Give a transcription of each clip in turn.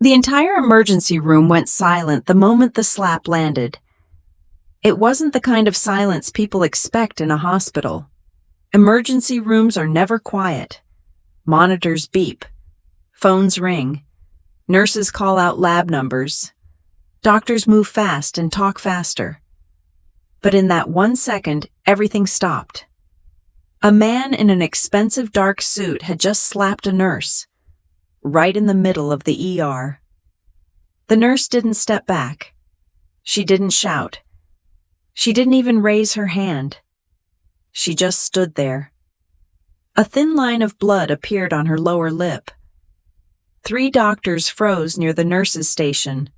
The entire emergency room went silent the moment the slap landed. It wasn't the kind of silence people expect in a hospital. Emergency rooms are never quiet. Monitors beep. Phones ring. Nurses call out lab numbers. Doctors move fast and talk faster. But in that 1 second, everything stopped. A man in an expensive dark suit had just slapped a nurse, right in the middle of the ER. The nurse didn't step back. She didn't shout. She didn't even raise her hand. She just stood there. A thin line of blood appeared on her lower lip. 3 doctors froze near the nurse's station.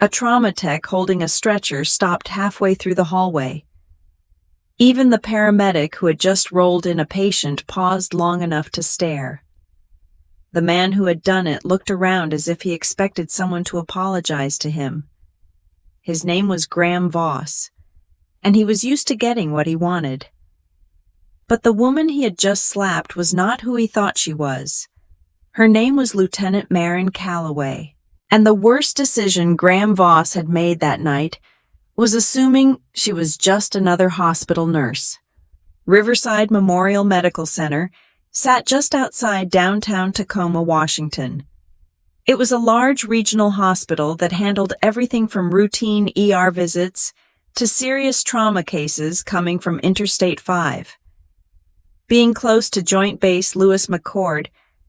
A trauma tech holding a stretcher stopped halfway through the hallway. Even the paramedic who had just rolled in a patient paused long enough to stare. The man who had done it looked around as if he expected someone to apologize to him. His name was Graham Voss, and he was used to getting what he wanted. But the woman he had just slapped was not who he thought she was. Her name was Lieutenant Maren Calloway, and the worst decision Graham Voss had made that night was assuming she was just another hospital nurse. Riverside Memorial Medical Center sat just outside downtown Tacoma, Washington. It was a large regional hospital that handled everything from routine ER visits to serious trauma cases coming from Interstate 5. Being close to Joint Base Lewis McChord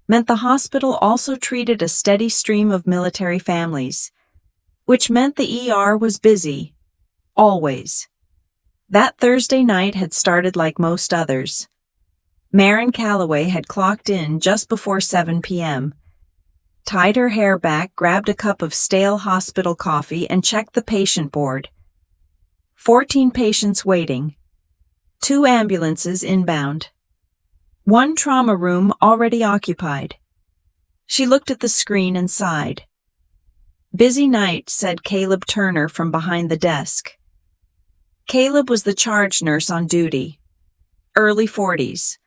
meant the hospital also treated a steady stream of military families, which meant the ER was busy, always. That Thursday night had started like most others. Maren Calloway had clocked in just before 7 p.m., tied her hair back, grabbed a cup of stale hospital coffee, and checked the patient board. 14 patients waiting. 2 ambulances inbound. 1 trauma room already occupied. She looked at the screen and sighed. "Busy night," said Caleb Turner from behind the desk. Caleb was the charge nurse on duty. Early 40s.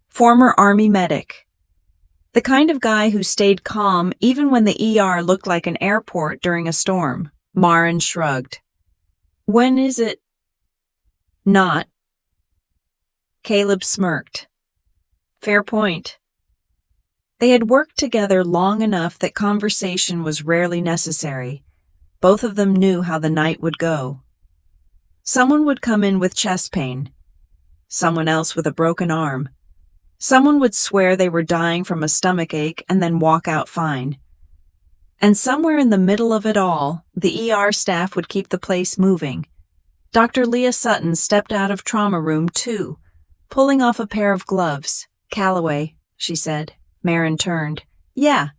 Former Army medic. The kind of guy who stayed calm even when the ER looked like an airport during a storm. Maren shrugged. "When is it?" "Not." Caleb smirked. "Fair point." They had worked together long enough that conversation was rarely necessary. Both of them knew how the night would go. Someone would come in with chest pain. Someone else with a broken arm. Someone would swear they were dying from a stomachache and then walk out fine. And somewhere in the middle of it all, the ER staff would keep the place moving. Dr. Leah Sutton stepped out of trauma room 2, pulling off a pair of gloves. "Calloway," she said. Maren turned. "Yeah,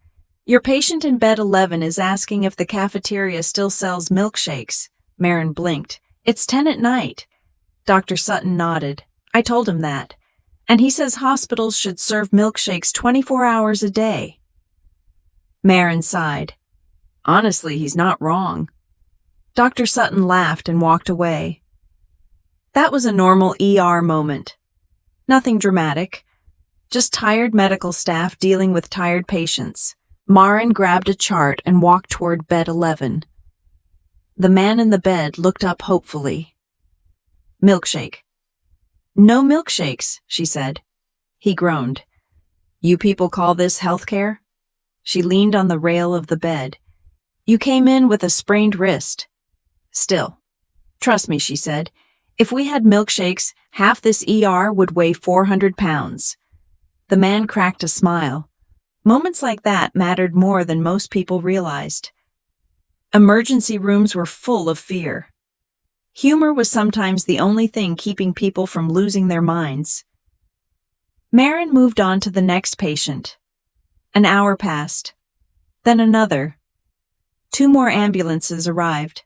your patient in bed 11 is asking if the cafeteria still sells milkshakes." Maren blinked. "It's 10 at night." Dr. Sutton nodded. "I told him that. And he says hospitals should serve milkshakes 24 hours a day." Maren sighed. "Honestly, he's not wrong." Dr. Sutton laughed and walked away. That was a normal ER moment. Nothing dramatic. Just tired medical staff dealing with tired patients. Maren grabbed a chart and walked toward bed 11. The man in the bed looked up hopefully. "Milkshake." "No milkshakes," she said. He groaned. "You people call this healthcare?" She leaned on the rail of the bed. "You came in with a sprained wrist." "Still. Trust me," she said. "If we had milkshakes, half this ER would weigh 400 pounds. The man cracked a smile. Moments like that mattered more than most people realized. Emergency rooms were full of fear. Humor was sometimes the only thing keeping people from losing their minds. Maren moved on to the next patient. An hour passed. Then another. 2 more ambulances arrived.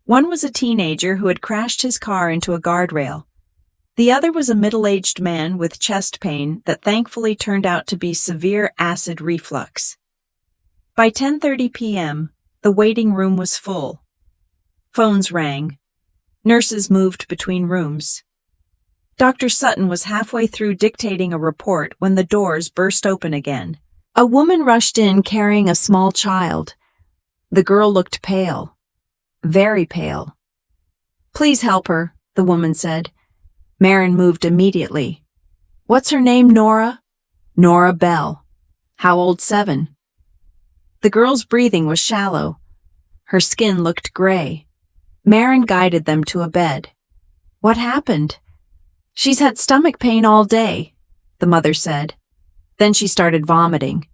One was a teenager who had crashed his car into a guardrail. The other was a middle-aged man with chest pain that thankfully turned out to be severe acid reflux. By 10:30 p.m., the waiting room was full. Phones rang. Nurses moved between rooms. Dr. Sutton was halfway through dictating a report when the doors burst open again. A woman rushed in carrying a small child. The girl looked pale. Very pale. "Please help her," the woman said. Maren moved immediately. "What's her name, Nora?" "Nora Bell." "How old? 7?" The girl's breathing was shallow. Her skin looked gray. Maren guided them to a bed. "What happened?" "She's had stomach pain all day," the mother said. Then she started vomiting.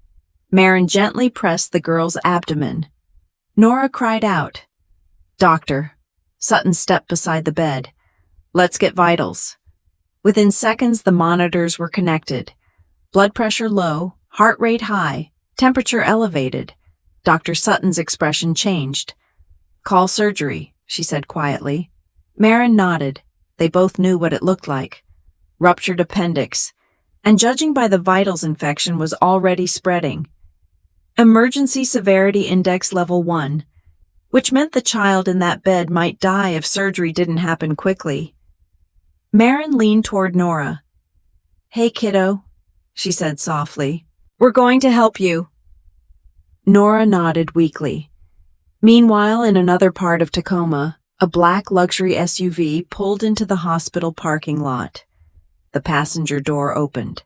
Maren gently pressed the girl's abdomen. Nora cried out. "Doctor." Sutton stepped beside the bed. "Let's get vitals." Within seconds, the monitors were connected. Blood pressure low, heart rate high, temperature elevated. Dr. Sutton's expression changed. "Call surgery," she said quietly. Maren nodded. They both knew what it looked like. Ruptured appendix. And judging by the vitals, infection was already spreading. Emergency severity index level 1, which meant the child in that bed might die if surgery didn't happen quickly. Maren leaned toward Nora. "Hey, kiddo," she said softly. "We're going to help you." Nora nodded weakly. Meanwhile, in another part of Tacoma, a black luxury SUV pulled into the hospital parking lot. The passenger door opened.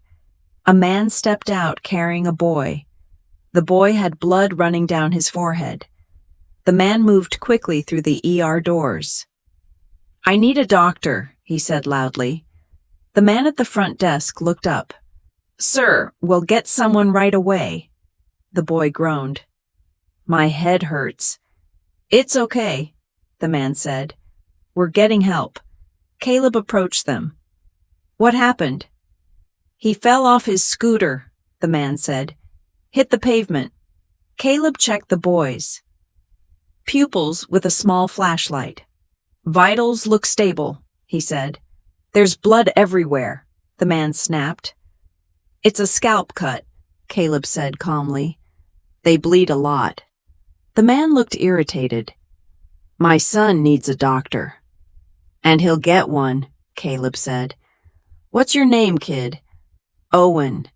A man stepped out carrying a boy. The boy had blood running down his forehead. The man moved quickly through the ER doors. "I need a doctor," he said loudly. The man at the front desk looked up. "Sir, we'll get someone right away." The boy groaned. "My head hurts." "It's okay," the man said. "We're getting help." Caleb approached them. "What happened?" "He fell off his scooter," the man said. "Hit the pavement." Caleb checked the boys. Pupils with a small flashlight. "Vitals look stable," he said. "There's blood everywhere," the man snapped. "It's a scalp cut," Caleb said calmly. "They bleed a lot." The man looked irritated. "My son needs a doctor." "And he'll get one," Caleb said. "What's your name, kid?" "Owen."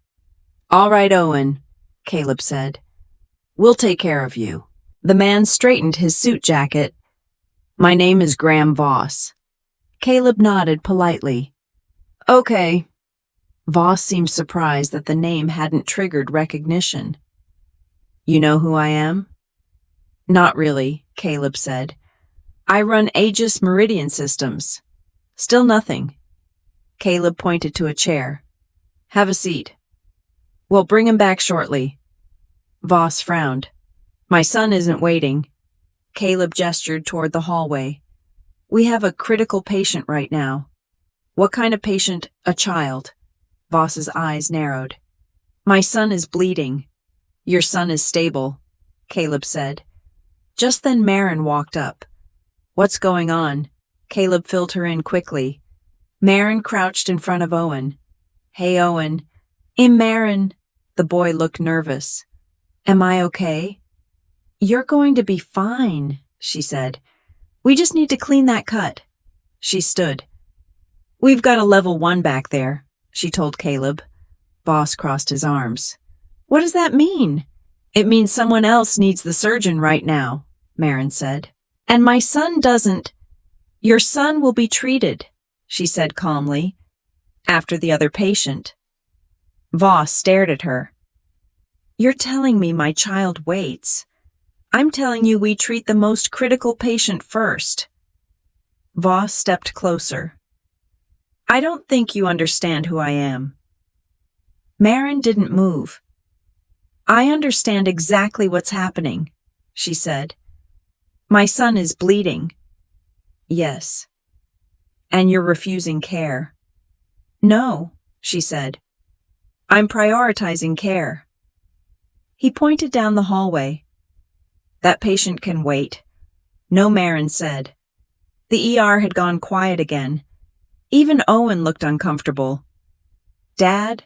"All right, Owen," Caleb said. "We'll take care of you." The man straightened his suit jacket. "My name is Graham Voss." Caleb nodded politely. "Okay." Voss seemed surprised that the name hadn't triggered recognition. "You know who I am?" "Not really," Caleb said. "I run Aegis Meridian Systems." "Still nothing." Caleb pointed to a chair. "Have a seat." "Well, bring him back shortly." Voss frowned. "My son isn't waiting." Caleb gestured toward the hallway. "We have a critical patient right now." "What kind of patient?" "A child." Voss's eyes narrowed. "My son is bleeding." "Your son is stable," Caleb said. Just then Maren walked up. "What's going on?" Caleb filled her in quickly. Maren crouched in front of Owen. "Hey, Owen." Maren." The boy looked nervous. "Am I okay?" "You're going to be fine," she said. "We just need to clean that cut." She stood. "We've got a level 1 back there," she told Caleb. Voss crossed his arms. "What does that mean?" "It means someone else needs the surgeon right now," Maren said. "And my son doesn't." "Your son will be treated," she said calmly, "after the other patient." Voss stared at her. "You're telling me my child waits. I'm telling you we treat the most critical patient first." Voss stepped closer. "I don't think you understand who I am." Maren didn't move. "I understand exactly what's happening," she said. "My son is bleeding." "Yes." "And you're refusing care." "No," she said. "I'm prioritizing care." He pointed down the hallway. "That patient can wait." "No," Maren said. The ER had gone quiet again. Even Owen looked uncomfortable. "Dad?"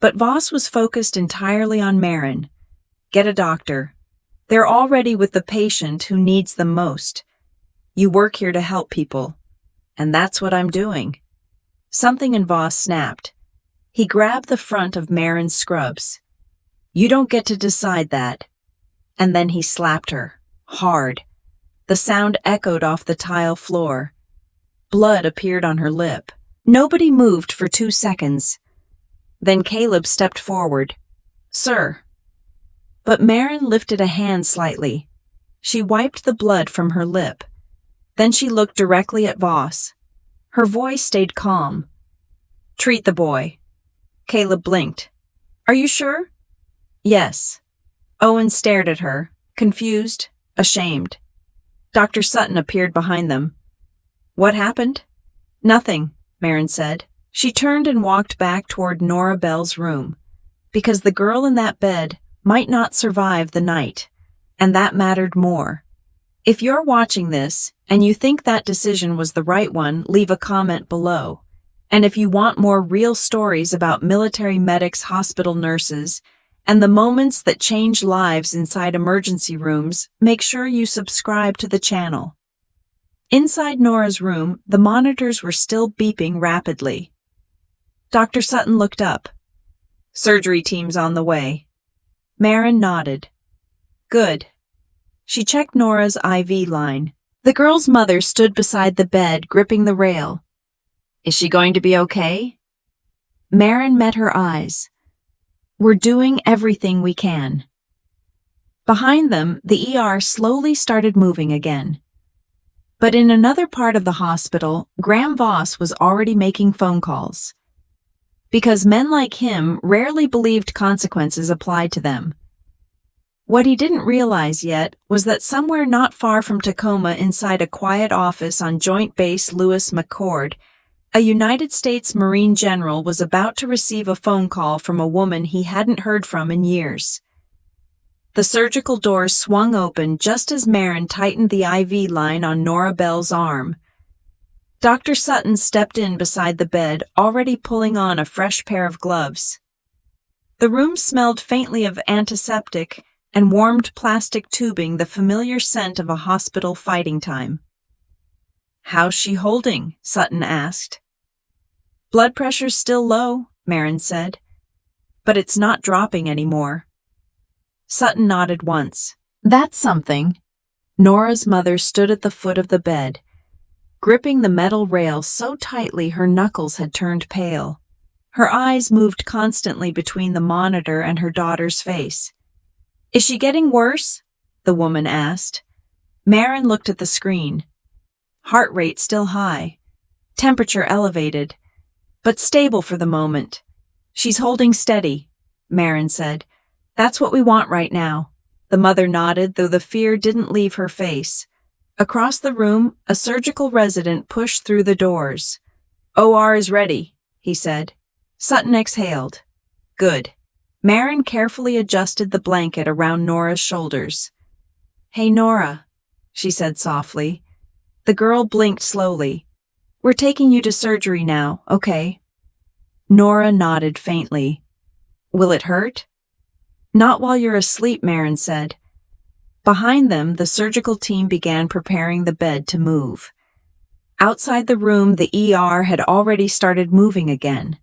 But Voss was focused entirely on Maren. "Get a doctor. They're already with the patient who needs them most. You work here to help people. And that's what I'm doing." Something in Voss snapped. He grabbed the front of Maren's scrubs. You don't get to decide that. And then he slapped her, hard. The sound echoed off the tile floor. Blood appeared on her lip. Nobody moved for 2 seconds. Then Caleb stepped forward. Sir. But Maren lifted a hand slightly. She wiped the blood from her lip. Then she looked directly at Voss. Her voice stayed calm. Treat the boy. Caleb blinked. Are you sure? Yes. Owen stared at her, confused, ashamed. Dr. Sutton appeared behind them. What happened? Nothing, Maren said. She turned and walked back toward Nora Bell's room, because the girl in that bed might not survive the night, and that mattered more. If you're watching this, and you think that decision was the right one, leave a comment below. And if you want more real stories about military medics, hospital nurses, and the moments that change lives inside emergency rooms, make sure you subscribe to the channel. Inside Nora's room, the monitors were still beeping rapidly. Dr. Sutton looked up. Surgery team's on the way. Maren nodded. Good. She checked Nora's IV line. The girl's mother stood beside the bed, gripping the rail. Is she going to be okay? Maren met her eyes. We're doing everything we can. Behind them, the ER slowly started moving again. But in another part of the hospital, Graham Voss was already making phone calls. Because men like him rarely believed consequences applied to them. What he didn't realize yet was that somewhere not far from Tacoma, inside a quiet office on Joint Base Lewis McChord, a United States Marine general was about to receive a phone call from a woman he hadn't heard from in years. The surgical doors swung open just as Maren tightened the IV line on Nora Bell's arm. Dr. Sutton stepped in beside the bed, already pulling on a fresh pair of gloves. The room smelled faintly of antiseptic and warmed plastic tubing, the familiar scent of a hospital fighting time. How's she holding? Sutton asked. Blood pressure's still low, Maren said, but it's not dropping anymore. Sutton nodded once. That's something. Nora's mother stood at the foot of the bed, gripping the metal rail so tightly her knuckles had turned pale. Her eyes moved constantly between the monitor and her daughter's face. Is she getting worse? The woman asked. Maren looked at the screen. Heart rate still high, temperature elevated, but stable for the moment. She's holding steady, Maren said. That's what we want right now. The mother nodded, though the fear didn't leave her face. Across the room, a surgical resident pushed through the doors. OR is ready, he said. Sutton exhaled. Good. Maren carefully adjusted the blanket around Nora's shoulders. Hey, Nora, she said softly. The girl blinked slowly. We're taking you to surgery now, okay? Nora nodded faintly. Will it hurt? Not while you're asleep, Maren said. Behind them, the surgical team began preparing the bed to move. Outside the room, the ER had already started moving again.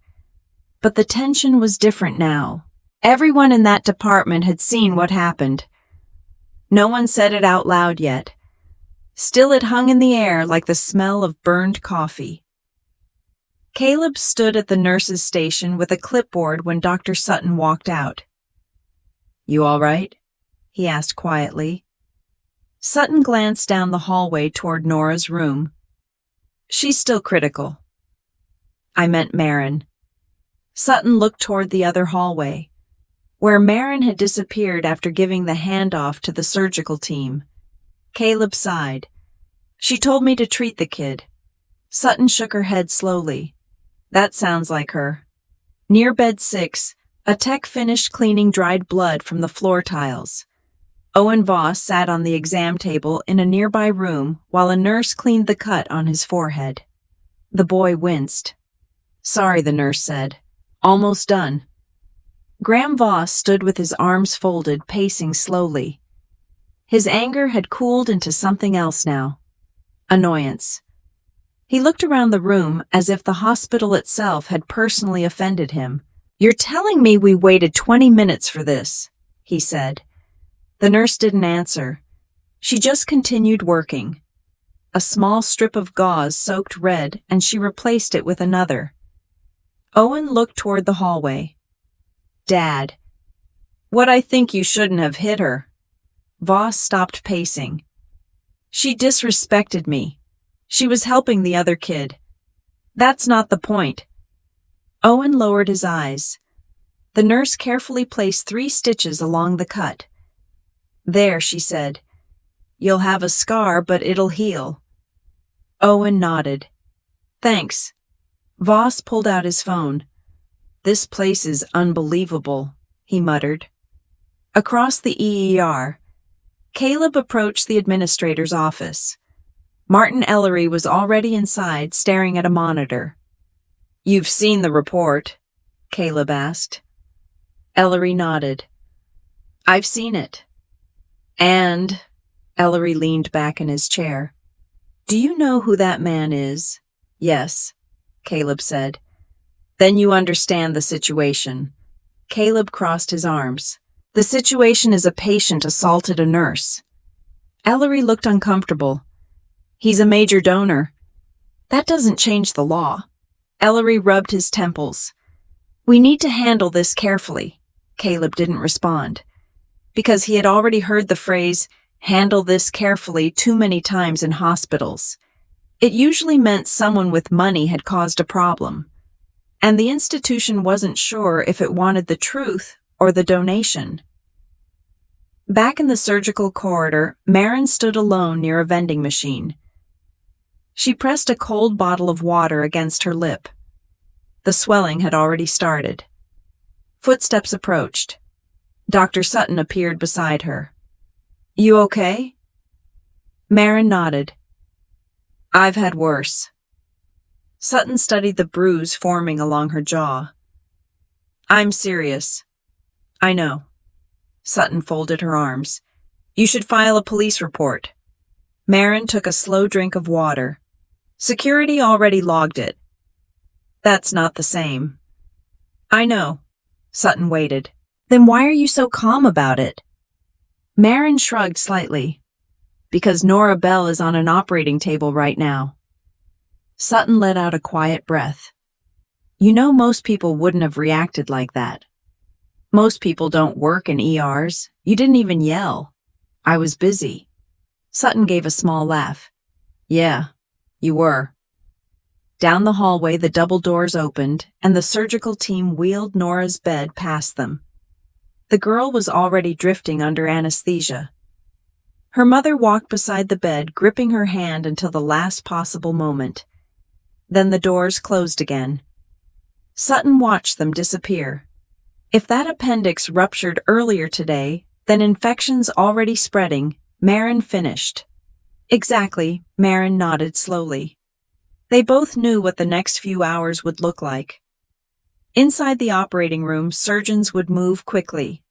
But the tension was different now. Everyone in that department had seen what happened. No one said it out loud yet. Still, it hung in the air like the smell of burned coffee. Caleb stood at the nurse's station with a clipboard when Dr. Sutton walked out. You all right? He asked quietly. Sutton glanced down the hallway toward Nora's room. She's still critical. I meant Maren. Sutton looked toward the other hallway, where Maren had disappeared after giving the handoff to the surgical team. Caleb sighed. She told me to treat the kid. Sutton shook her head slowly. That sounds like her. Near bed 6, a tech finished cleaning dried blood from the floor tiles. Owen Voss sat on the exam table in a nearby room while a nurse cleaned the cut on his forehead. The boy winced. Sorry, the nurse said. Almost done. Graham Voss stood with his arms folded, pacing slowly. His anger had cooled into something else now. Annoyance. He looked around the room as if the hospital itself had personally offended him. "You're telling me we waited 20 minutes for this," he said. The nurse didn't answer. She just continued working. A small strip of gauze soaked red, and she replaced it with another. Owen looked toward the hallway. "Dad, what I think you shouldn't have hit her." Voss stopped pacing. "She disrespected me. She was helping the other kid. That's not the point." Owen lowered his eyes. The nurse carefully placed 3 stitches along the cut. "There," she said. "You'll have a scar, but it'll heal." Owen nodded. "Thanks." Voss pulled out his phone. "This place is unbelievable," he muttered. Across the EER, Caleb approached the administrator's office. Martin Ellery was already inside, staring at a monitor. "You've seen the report?" Caleb asked. Ellery nodded. "I've seen it." "And?" Ellery leaned back in his chair. "Do you know who that man is?" "Yes," Caleb said. "Then you understand the situation." Caleb crossed his arms. "The situation is a patient assaulted a nurse." Ellery looked uncomfortable. "He's a major donor." "That doesn't change the law." Ellery rubbed his temples. "We need to handle this carefully." Caleb didn't respond, because he had already heard the phrase, "handle this carefully," too many times in hospitals. It usually meant someone with money had caused a problem, and the institution wasn't sure if it wanted the truth or the donation. Back in the surgical corridor, Maren stood alone near a vending machine. She pressed a cold bottle of water against her lip. The swelling had already started. Footsteps approached. Dr. Sutton appeared beside her. "You okay?" Maren nodded. "I've had worse." Sutton studied the bruise forming along her jaw. "I'm serious." "I know." Sutton folded her arms. "You should file a police report." Maren took a slow drink of water. "Security already logged it." "That's not the same." "I know." Sutton waited. "Then why are you so calm about it?" Maren shrugged slightly. "Because Nora Bell is on an operating table right now." Sutton let out a quiet breath. "You know, most people wouldn't have reacted like that. Most people don't work in ERs. You didn't even yell." "I was busy." Sutton gave a small laugh. "Yeah, you were." Down the hallway, the double doors opened, and the surgical team wheeled Nora's bed past them. The girl was already drifting under anesthesia. Her mother walked beside the bed, gripping her hand until the last possible moment. Then the doors closed again. Sutton watched them disappear. If that appendix ruptured earlier today, then infection's already spreading. Maren finished. "Exactly," Maren nodded slowly. They both knew what the next few hours would look like. Inside the operating room, surgeons would move quickly.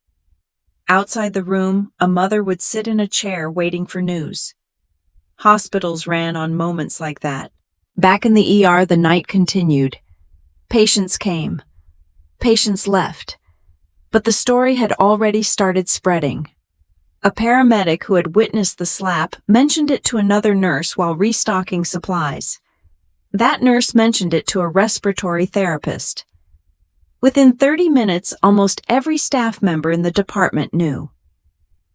Outside the room, a mother would sit in a chair waiting for news. Hospitals ran on moments like that. Back in the ER, the night continued. Patients came. Patients left. But the story had already started spreading. A paramedic who had witnessed the slap mentioned it to another nurse while restocking supplies. That nurse mentioned it to a respiratory therapist. Within 30 minutes, almost every staff member in the department knew.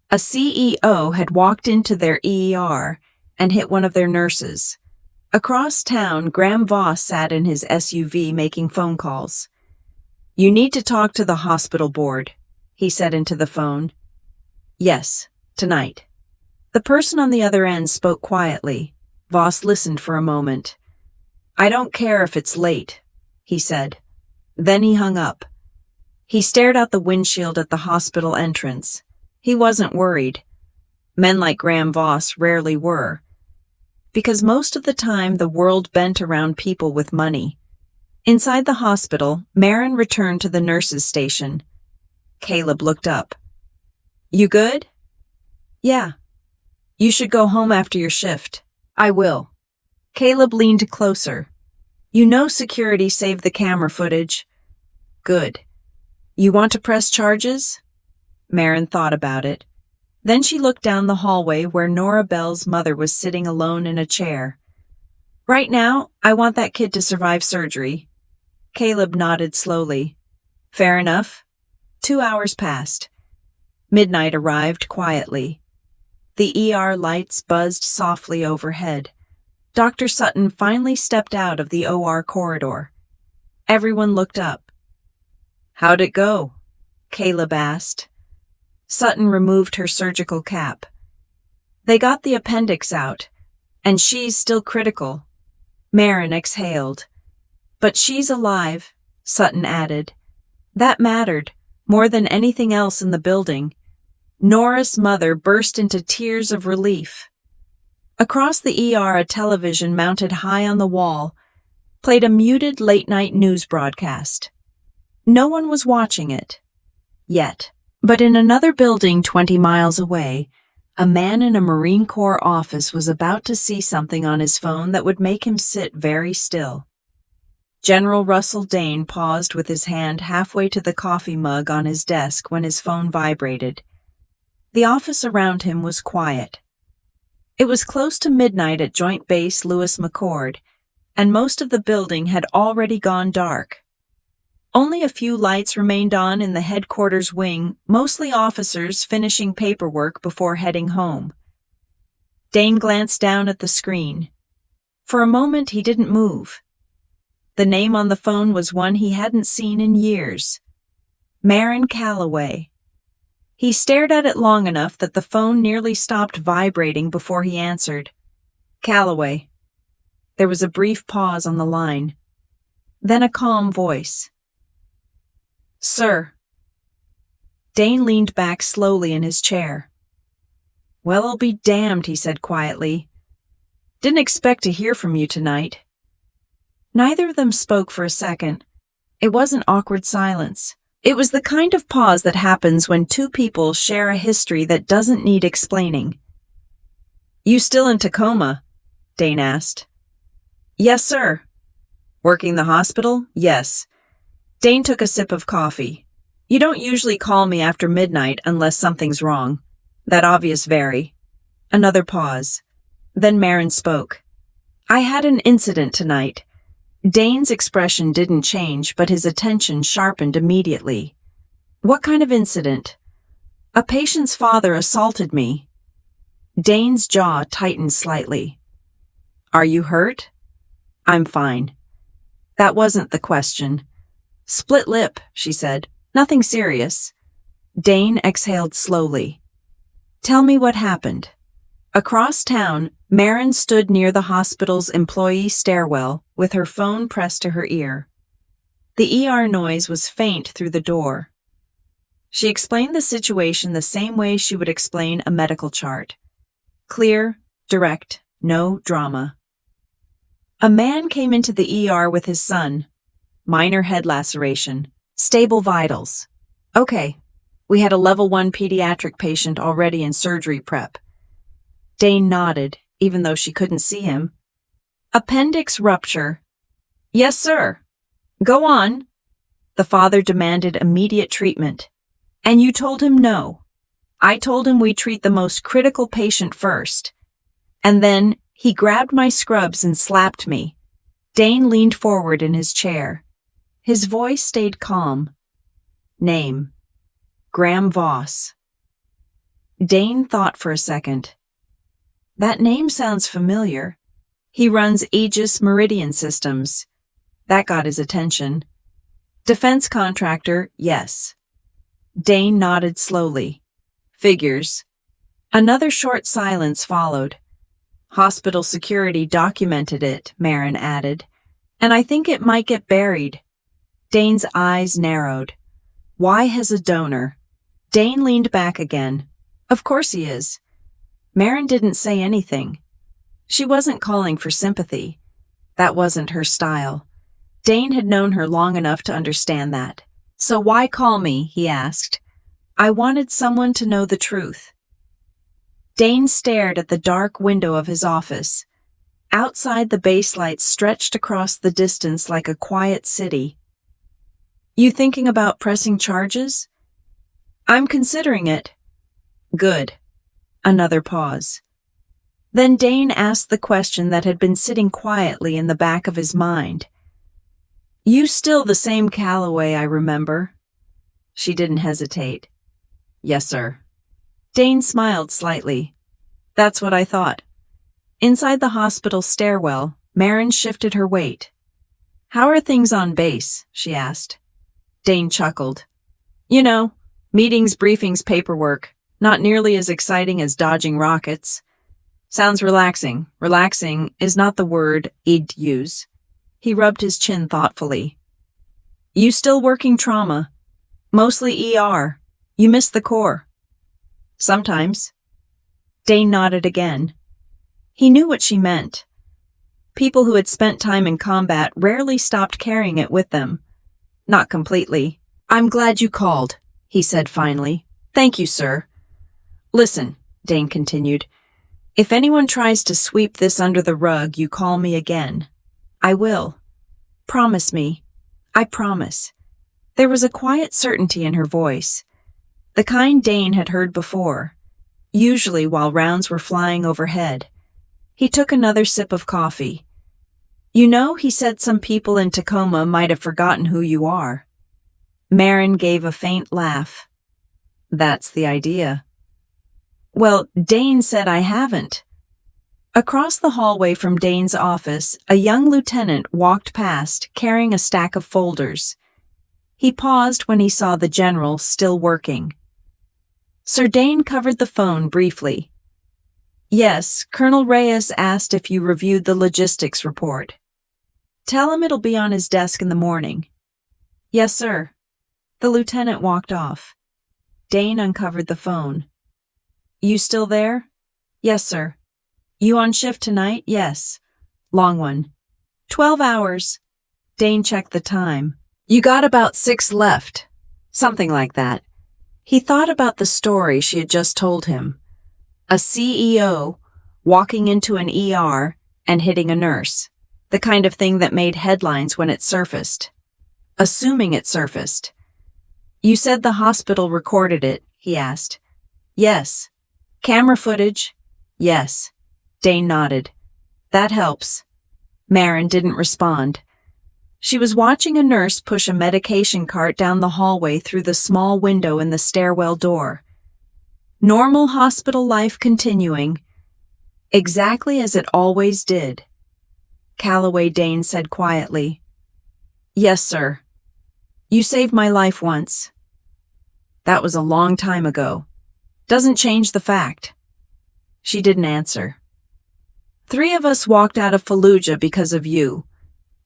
A CEO had walked into their ER and hit one of their nurses. Across town, Graham Voss sat in his SUV making phone calls. "You need to talk to the hospital board," he said into the phone. "Yes, tonight." The person on the other end spoke quietly. Voss listened for a moment. "I don't care if it's late," he said. Then he hung up. He stared out the windshield at the hospital entrance. He wasn't worried. Men like Graham Voss rarely were. Because most of the time the world bent around people with money. Inside the hospital, Maren returned to the nurses' station. Caleb looked up. "You good?" "Yeah." "You should go home after your shift." "I will." Caleb leaned closer. "You know security saved the camera footage." "Good." You want to press charges? Maren thought about it. Then she looked down the hallway where Nora Bell's mother was sitting alone in a chair. Right now, I want that kid to survive surgery. Caleb nodded slowly. Fair enough. 2 hours passed. Midnight arrived quietly. The ER lights buzzed softly overhead. Dr. Sutton finally stepped out of the OR corridor. Everyone looked up. How'd it go? Caleb asked. Sutton removed her surgical cap. They got the appendix out, and she's still critical. Maren exhaled. But she's alive, Sutton added. That mattered, more than anything else in the building. Nora's mother burst into tears of relief. Across the ER, a television mounted high on the wall played a muted late-night news broadcast. No one was watching it. Yet. But in another building 20 miles away, a man in a Marine Corps office was about to see something on his phone that would make him sit very still. General Russell Dane paused with his hand halfway to the coffee mug on his desk when his phone vibrated. The office around him was quiet. It was close to midnight at Joint Base Lewis McChord, and most of the building had already gone dark. Only a few lights remained on in the headquarters wing, mostly officers finishing paperwork before heading home. Dane glanced down at the screen. For a moment, he didn't move. The name on the phone was one he hadn't seen in years. Maren Calloway. He stared at it long enough that the phone nearly stopped vibrating before he answered. Calloway. There was a brief pause on the line. Then a calm voice. Sir. Dane leaned back slowly in his chair. Well, I'll be damned, he said quietly. Didn't expect to hear from you tonight. Neither of them spoke for a second. It wasn't awkward silence. It was the kind of pause that happens when two people share a history that doesn't need explaining. You still in Tacoma? Dane asked. Yes, sir. Working the hospital? Yes. Dane took a sip of coffee. You don't usually call me after midnight unless something's wrong. That obvious very. Another pause. Then Maren spoke. I had an incident tonight. Dane's expression didn't change, but his attention sharpened immediately. What kind of incident? A patient's father assaulted me. Dane's jaw tightened slightly. Are you hurt? I'm fine. That wasn't the question. Split lip, she said. Nothing serious. Dane exhaled slowly. Tell me what happened. Across town, Maren stood near the hospital's employee stairwell with her phone pressed to her ear. The ER noise was faint through the door. She explained the situation the same way she would explain a medical chart. Clear, direct, no drama. A man came into the ER with his son. Minor head laceration. Stable vitals. Okay. We had a level 1 pediatric patient already in surgery prep. Dane nodded, even though she couldn't see him. Appendix rupture. Yes, sir. Go on. The father demanded immediate treatment. And you told him no. I told him we treat the most critical patient first. And then he grabbed my scrubs and slapped me. Dane leaned forward in his chair. His voice stayed calm. Name. Graham Voss. Dane thought for a second. That name sounds familiar. He runs Aegis Meridian Systems. That got his attention. Defense contractor, yes. Dane nodded slowly. Figures. Another short silence followed. Hospital security documented it, Maren added. And I think it might get buried. Dane's eyes narrowed. Why has a donor? Dane leaned back again. Of course he is. Maren didn't say anything. She wasn't calling for sympathy. That wasn't her style. Dane had known her long enough to understand that. So why call me, he asked. I wanted someone to know the truth. Dane stared at the dark window of his office. Outside, the base lights stretched across the distance like a quiet city. You thinking about pressing charges? I'm considering it. Good. Another pause. Then Dane asked the question that had been sitting quietly in the back of his mind. You still the same Calloway I remember? She didn't hesitate. Yes, sir. Dane smiled slightly. That's what I thought. Inside the hospital stairwell, Maren shifted her weight. How are things on base? She asked. Dane chuckled. You know, meetings, briefings, paperwork. Not nearly as exciting as dodging rockets. Sounds relaxing. Relaxing is not the word he'd use. He rubbed his chin thoughtfully. You still working trauma? Mostly ER. You miss the core. Sometimes. Dane nodded again. He knew what she meant. People who had spent time in combat rarely stopped carrying it with them. Not completely. I'm glad you called, he said finally. Thank you, sir. Listen, Dane continued. If anyone tries to sweep this under the rug, you call me again. I will. Promise me. I promise. There was a quiet certainty in her voice, the kind Dane had heard before, usually while rounds were flying overhead. He took another sip of coffee. You know, he said some people in Tacoma might have forgotten who you are. Maren gave a faint laugh. That's the idea. Well, Dane said I haven't. Across the hallway from Dane's office, a young lieutenant walked past carrying a stack of folders. He paused when he saw the general still working. Sir Dane covered the phone briefly. Yes, Colonel Reyes asked if you reviewed the logistics report. Tell him it'll be on his desk in the morning. Yes, sir. The lieutenant walked off. Dane uncovered the phone. You still there? Yes, sir. You on shift tonight? Yes. Long one. 12 hours. Dane checked the time. You got about 6 left. Something like that. He thought about the story she had just told him. A CEO walking into an ER and hitting a nurse. The kind of thing that made headlines when it surfaced. Assuming it surfaced. You said the hospital recorded it, he asked. Yes. Camera footage? Yes. Dane nodded. That helps. Maren didn't respond. She was watching a nurse push a medication cart down the hallway through the small window in the stairwell door. Normal hospital life continuing, exactly as it always did. Calloway Dane said quietly. Yes, sir. You saved my life once. That was a long time ago. Doesn't change the fact. She didn't answer. 3 of us walked out of Fallujah because of you,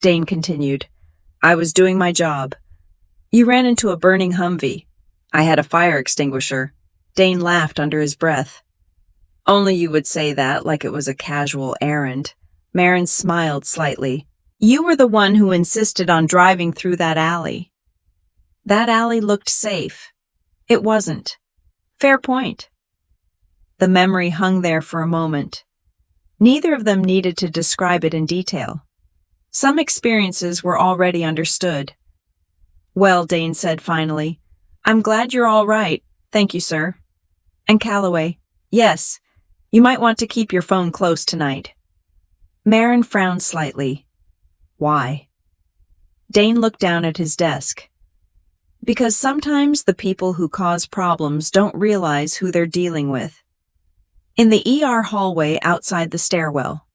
Dane continued. I was doing my job. You ran into a burning Humvee. I had a fire extinguisher. Dane laughed under his breath. Only you would say that like it was a casual errand. Maren smiled slightly. You were the one who insisted on driving through that alley. That alley looked safe. It wasn't. Fair point. The memory hung there for a moment. Neither of them needed to describe it in detail. Some experiences were already understood. Well, Dane said finally, I'm glad you're all right. Thank you, sir. And Calloway, yes, you might want to keep your phone close tonight. Maren frowned slightly. Why? Dane looked down at his desk. Because sometimes the people who cause problems don't realize who they're dealing with. In the ER hallway outside the stairwell.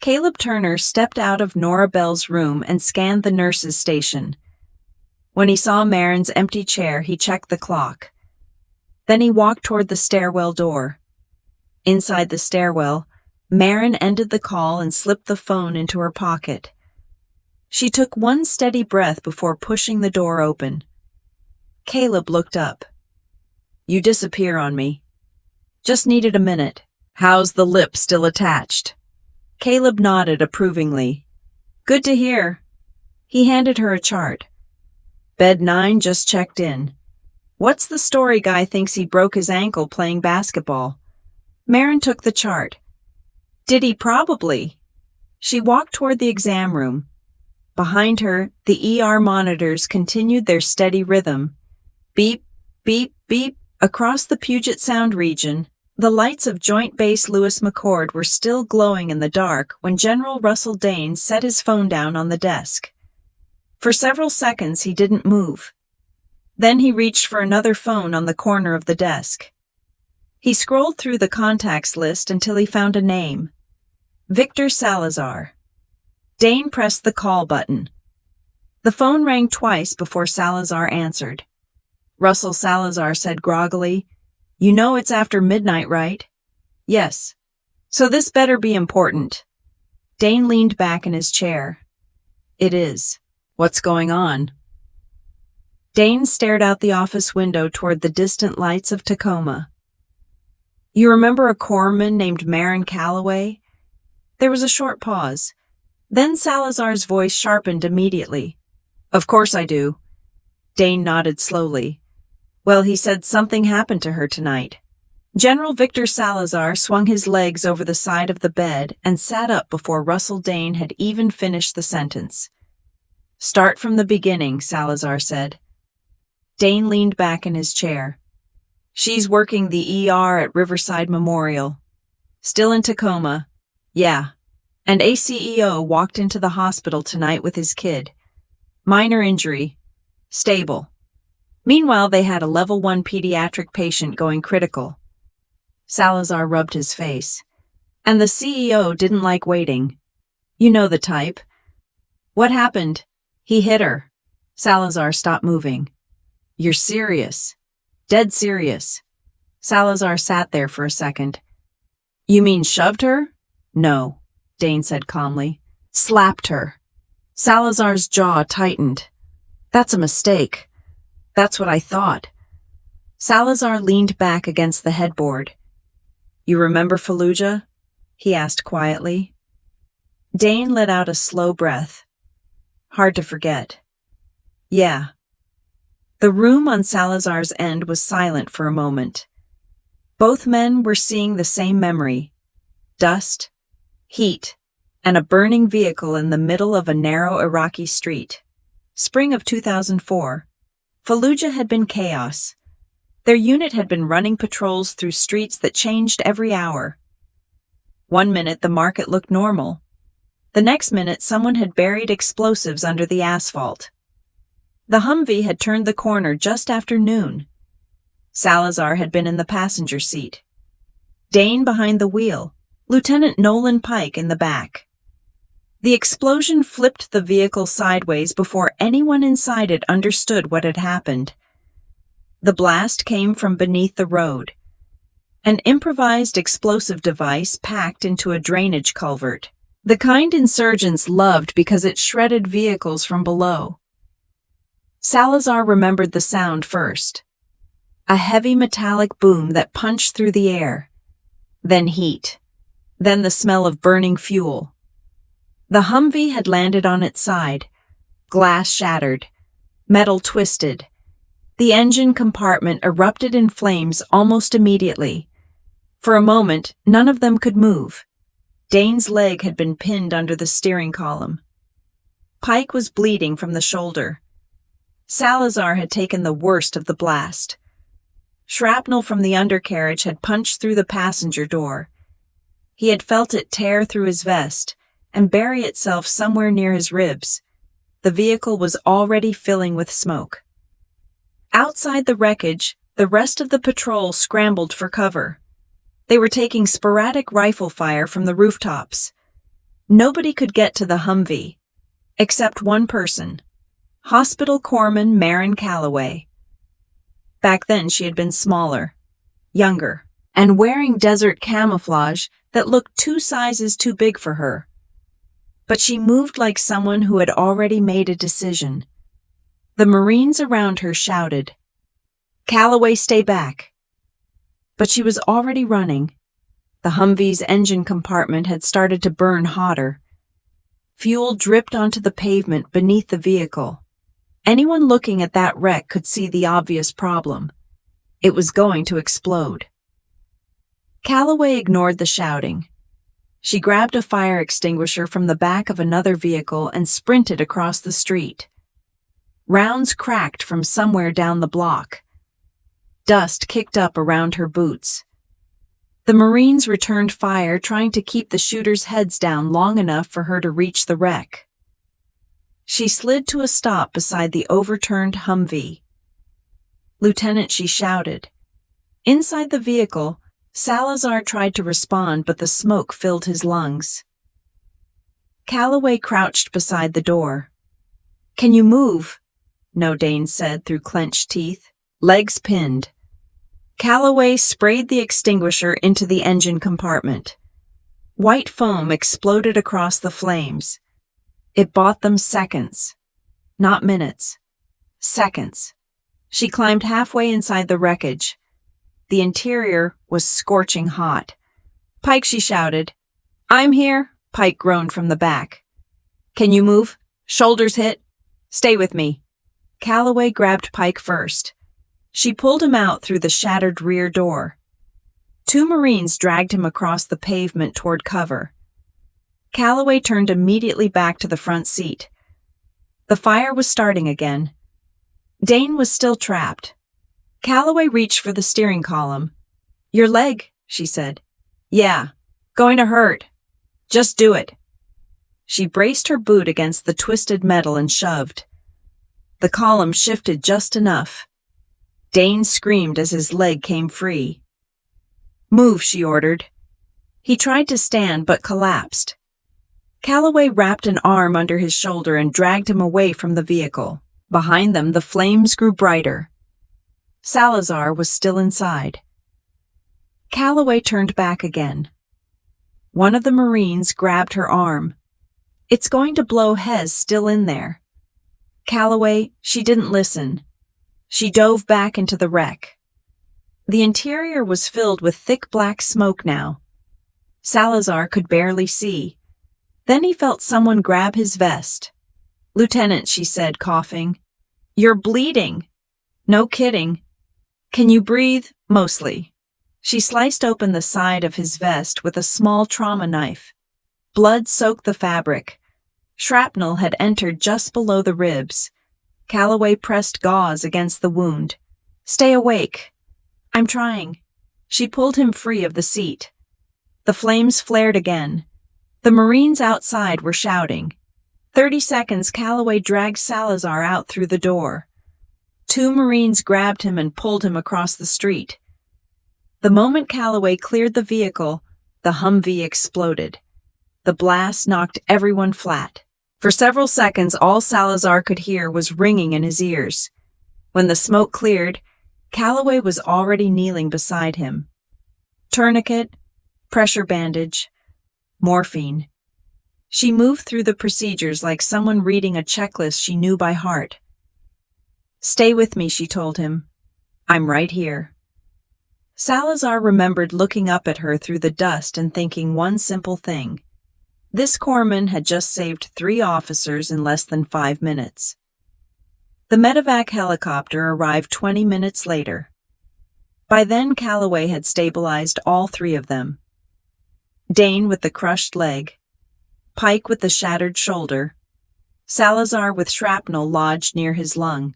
Caleb Turner stepped out of Nora Bell's room and scanned the nurse's station. When he saw Maren's empty chair, he checked the clock. Then he walked toward the stairwell door. Inside the stairwell, Maren ended the call and slipped the phone into her pocket. She took one steady breath before pushing the door open. Caleb looked up. You disappear on me. Just needed a minute. How's the lip still attached? Caleb nodded approvingly. Good to hear. He handed her a chart. Bed 9 just checked in. What's the story guy thinks he broke his ankle playing basketball? Maren took the chart. Did he probably? She walked toward the exam room. Behind her, the ER monitors continued their steady rhythm. Beep, beep, beep. Across the Puget Sound region, the lights of Joint Base Lewis McChord were still glowing in the dark when General Russell Dane set his phone down on the desk. For several seconds, he didn't move. Then he reached for another phone on the corner of the desk. He scrolled through the contacts list until he found a name. Victor Salazar. Dane pressed the call button. The phone rang twice before Salazar answered. Russell Salazar said groggily, "You know it's after midnight, right?" "Yes." "So this better be important." Dane leaned back in his chair. "It is." "What's going on?" Dane stared out the office window toward the distant lights of Tacoma. "You remember a corpsman named Maren Calloway?" There was a short pause. Then Salazar's voice sharpened immediately. "Of course I do." Dane nodded slowly. "Well, he said something happened to her tonight." General Victor Salazar swung his legs over the side of the bed and sat up before Russell Dane had even finished the sentence. "Start from the beginning," Salazar said. Dane leaned back in his chair. "She's working the ER at Riverside Memorial. Still in Tacoma. Yeah. And ACEO walked into the hospital tonight with his kid. Minor injury. Stable. Meanwhile, they had a level 1 pediatric patient going critical." Salazar rubbed his face. "And the CEO didn't like waiting. You know the type." "What happened?" "He hit her." Salazar stopped moving. "You're serious?" "Dead serious." Salazar sat there for a second. "You mean shoved her?" "No," Dane said calmly. "Slapped her." Salazar's jaw tightened. "That's a mistake." "That's what I thought." Salazar leaned back against the headboard. "You remember Fallujah?" he asked quietly. Dane let out a slow breath. "Hard to forget." "Yeah." The room on Salazar's end was silent for a moment. Both men were seeing the same memory. Dust, heat, and a burning vehicle in the middle of a narrow Iraqi street. Spring of 2004. Fallujah had been chaos. Their unit had been running patrols through streets that changed every hour. One minute the market looked normal. The next minute someone had buried explosives under the asphalt. The Humvee had turned the corner just after noon. Salazar had been in the passenger seat. Dane behind the wheel, Lieutenant Nolan Pike in the back. The explosion flipped the vehicle sideways before anyone inside it understood what had happened. The blast came from beneath the road. An improvised explosive device packed into a drainage culvert. The kind insurgents loved because it shredded vehicles from below. Salazar remembered the sound first. A heavy metallic boom that punched through the air. Then heat. Then the smell of burning fuel. The Humvee had landed on its side. Glass shattered. Metal twisted. The engine compartment erupted in flames almost immediately. For a moment, none of them could move. Dane's leg had been pinned under the steering column. Pike was bleeding from the shoulder. Salazar had taken the worst of the blast. Shrapnel from the undercarriage had punched through the passenger door. He had felt it tear through his vest and bury itself somewhere near his ribs. The vehicle was already filling with smoke. Outside the wreckage, the rest of the patrol scrambled for cover. They were taking sporadic rifle fire from the rooftops. Nobody could get to the Humvee, except one person, hospital corpsman Maren Calloway. Back then she had been smaller, younger, and wearing desert camouflage that looked 2 sizes too big for her. But she moved like someone who had already made a decision. The Marines around her shouted, "Calloway, stay back." But she was already running. The Humvee's engine compartment had started to burn hotter. Fuel dripped onto the pavement beneath the vehicle. Anyone looking at that wreck could see the obvious problem. It was going to explode. Calloway ignored the shouting. She grabbed a fire extinguisher from the back of another vehicle and sprinted across the street. Rounds cracked from somewhere down the block. Dust kicked up around her boots. The Marines returned fire, trying to keep the shooters' heads down long enough for her to reach the wreck. She slid to a stop beside the overturned Humvee. "Lieutenant," she shouted. Inside the vehicle, Salazar tried to respond, but the smoke filled his lungs. Calloway crouched beside the door. "Can you move?" No, Dane said through clenched teeth, legs pinned. Calloway sprayed the extinguisher into the engine compartment. White foam exploded across the flames. It bought them seconds. Not minutes. Seconds. She climbed halfway inside the wreckage. The interior was scorching hot. "Pike," she shouted. "I'm here," Pike groaned from the back. "Can you move? Shoulders hit? Stay with me." Calloway grabbed Pike first. She pulled him out through the shattered rear door. Two Marines dragged him across the pavement toward cover. Calloway turned immediately back to the front seat. The fire was starting again. Dane was still trapped. Calloway reached for the steering column. "Your leg," she said. "Yeah, going to hurt. Just do it." She braced her boot against the twisted metal and shoved. The column shifted just enough. Dane screamed as his leg came free. "Move," she ordered. He tried to stand but collapsed. Calloway wrapped an arm under his shoulder and dragged him away from the vehicle. Behind them, the flames grew brighter. Salazar was still inside. Calloway turned back again. One of the Marines grabbed her arm. "It's going to blow. Hez still in there." "Calloway," she didn't listen. She dove back into the wreck. The interior was filled with thick black smoke now. Salazar could barely see. Then he felt someone grab his vest. "Lieutenant," she said, coughing. "You're bleeding." "No kidding." "Can you breathe?" "Mostly." She sliced open the side of his vest with a small trauma knife. Blood soaked the fabric. Shrapnel had entered just below the ribs. Calloway pressed gauze against the wound. "Stay awake." "I'm trying." She pulled him free of the seat. The flames flared again. The Marines outside were shouting. 30 seconds, Calloway dragged Salazar out through the door. Two Marines grabbed him and pulled him across the street. The moment Calloway cleared the vehicle, the Humvee exploded. The blast knocked everyone flat. For several seconds, all Salazar could hear was ringing in his ears. When the smoke cleared, Calloway was already kneeling beside him. Tourniquet, pressure bandage, morphine. She moved through the procedures like someone reading a checklist she knew by heart. "Stay with me," she told him. "I'm right here." Salazar remembered looking up at her through the dust and thinking one simple thing. This corpsman had just saved 3 officers in less than 5 minutes. The medevac helicopter arrived 20 minutes later. By then, Calloway had stabilized all 3 of them. Dane with the crushed leg, Pike with the shattered shoulder, Salazar with shrapnel lodged near his lung.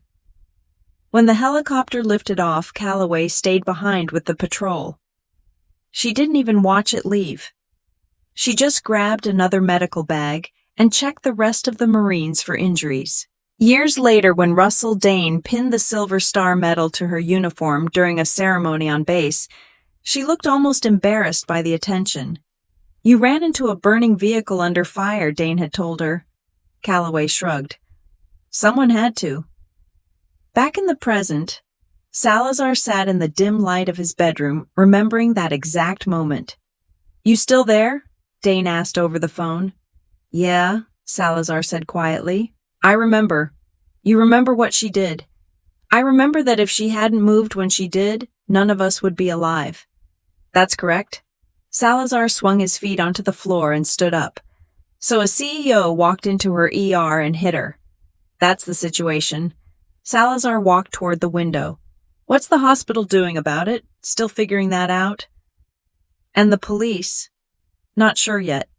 When the helicopter lifted off, Calloway stayed behind with the patrol. She didn't even watch it leave. She just grabbed another medical bag and checked the rest of the Marines for injuries. Years later, when Russell Dane pinned the Silver Star medal to her uniform during a ceremony on base, she looked almost embarrassed by the attention. "You ran into a burning vehicle under fire," Dane had told her. Calloway shrugged. "Someone had to." Back in the present, Salazar sat in the dim light of his bedroom, remembering that exact moment. "You still there?" Dane asked over the phone. "Yeah," Salazar said quietly. "I remember. You remember what she did. I remember that if she hadn't moved when she did, none of us would be alive." "That's correct." Salazar swung his feet onto the floor and stood up. "So a CEO walked into her ER and hit her. That's the situation." Salazar walked toward the window. "What's the hospital doing about it? Still figuring that out?" "And the police?" Not sure yet.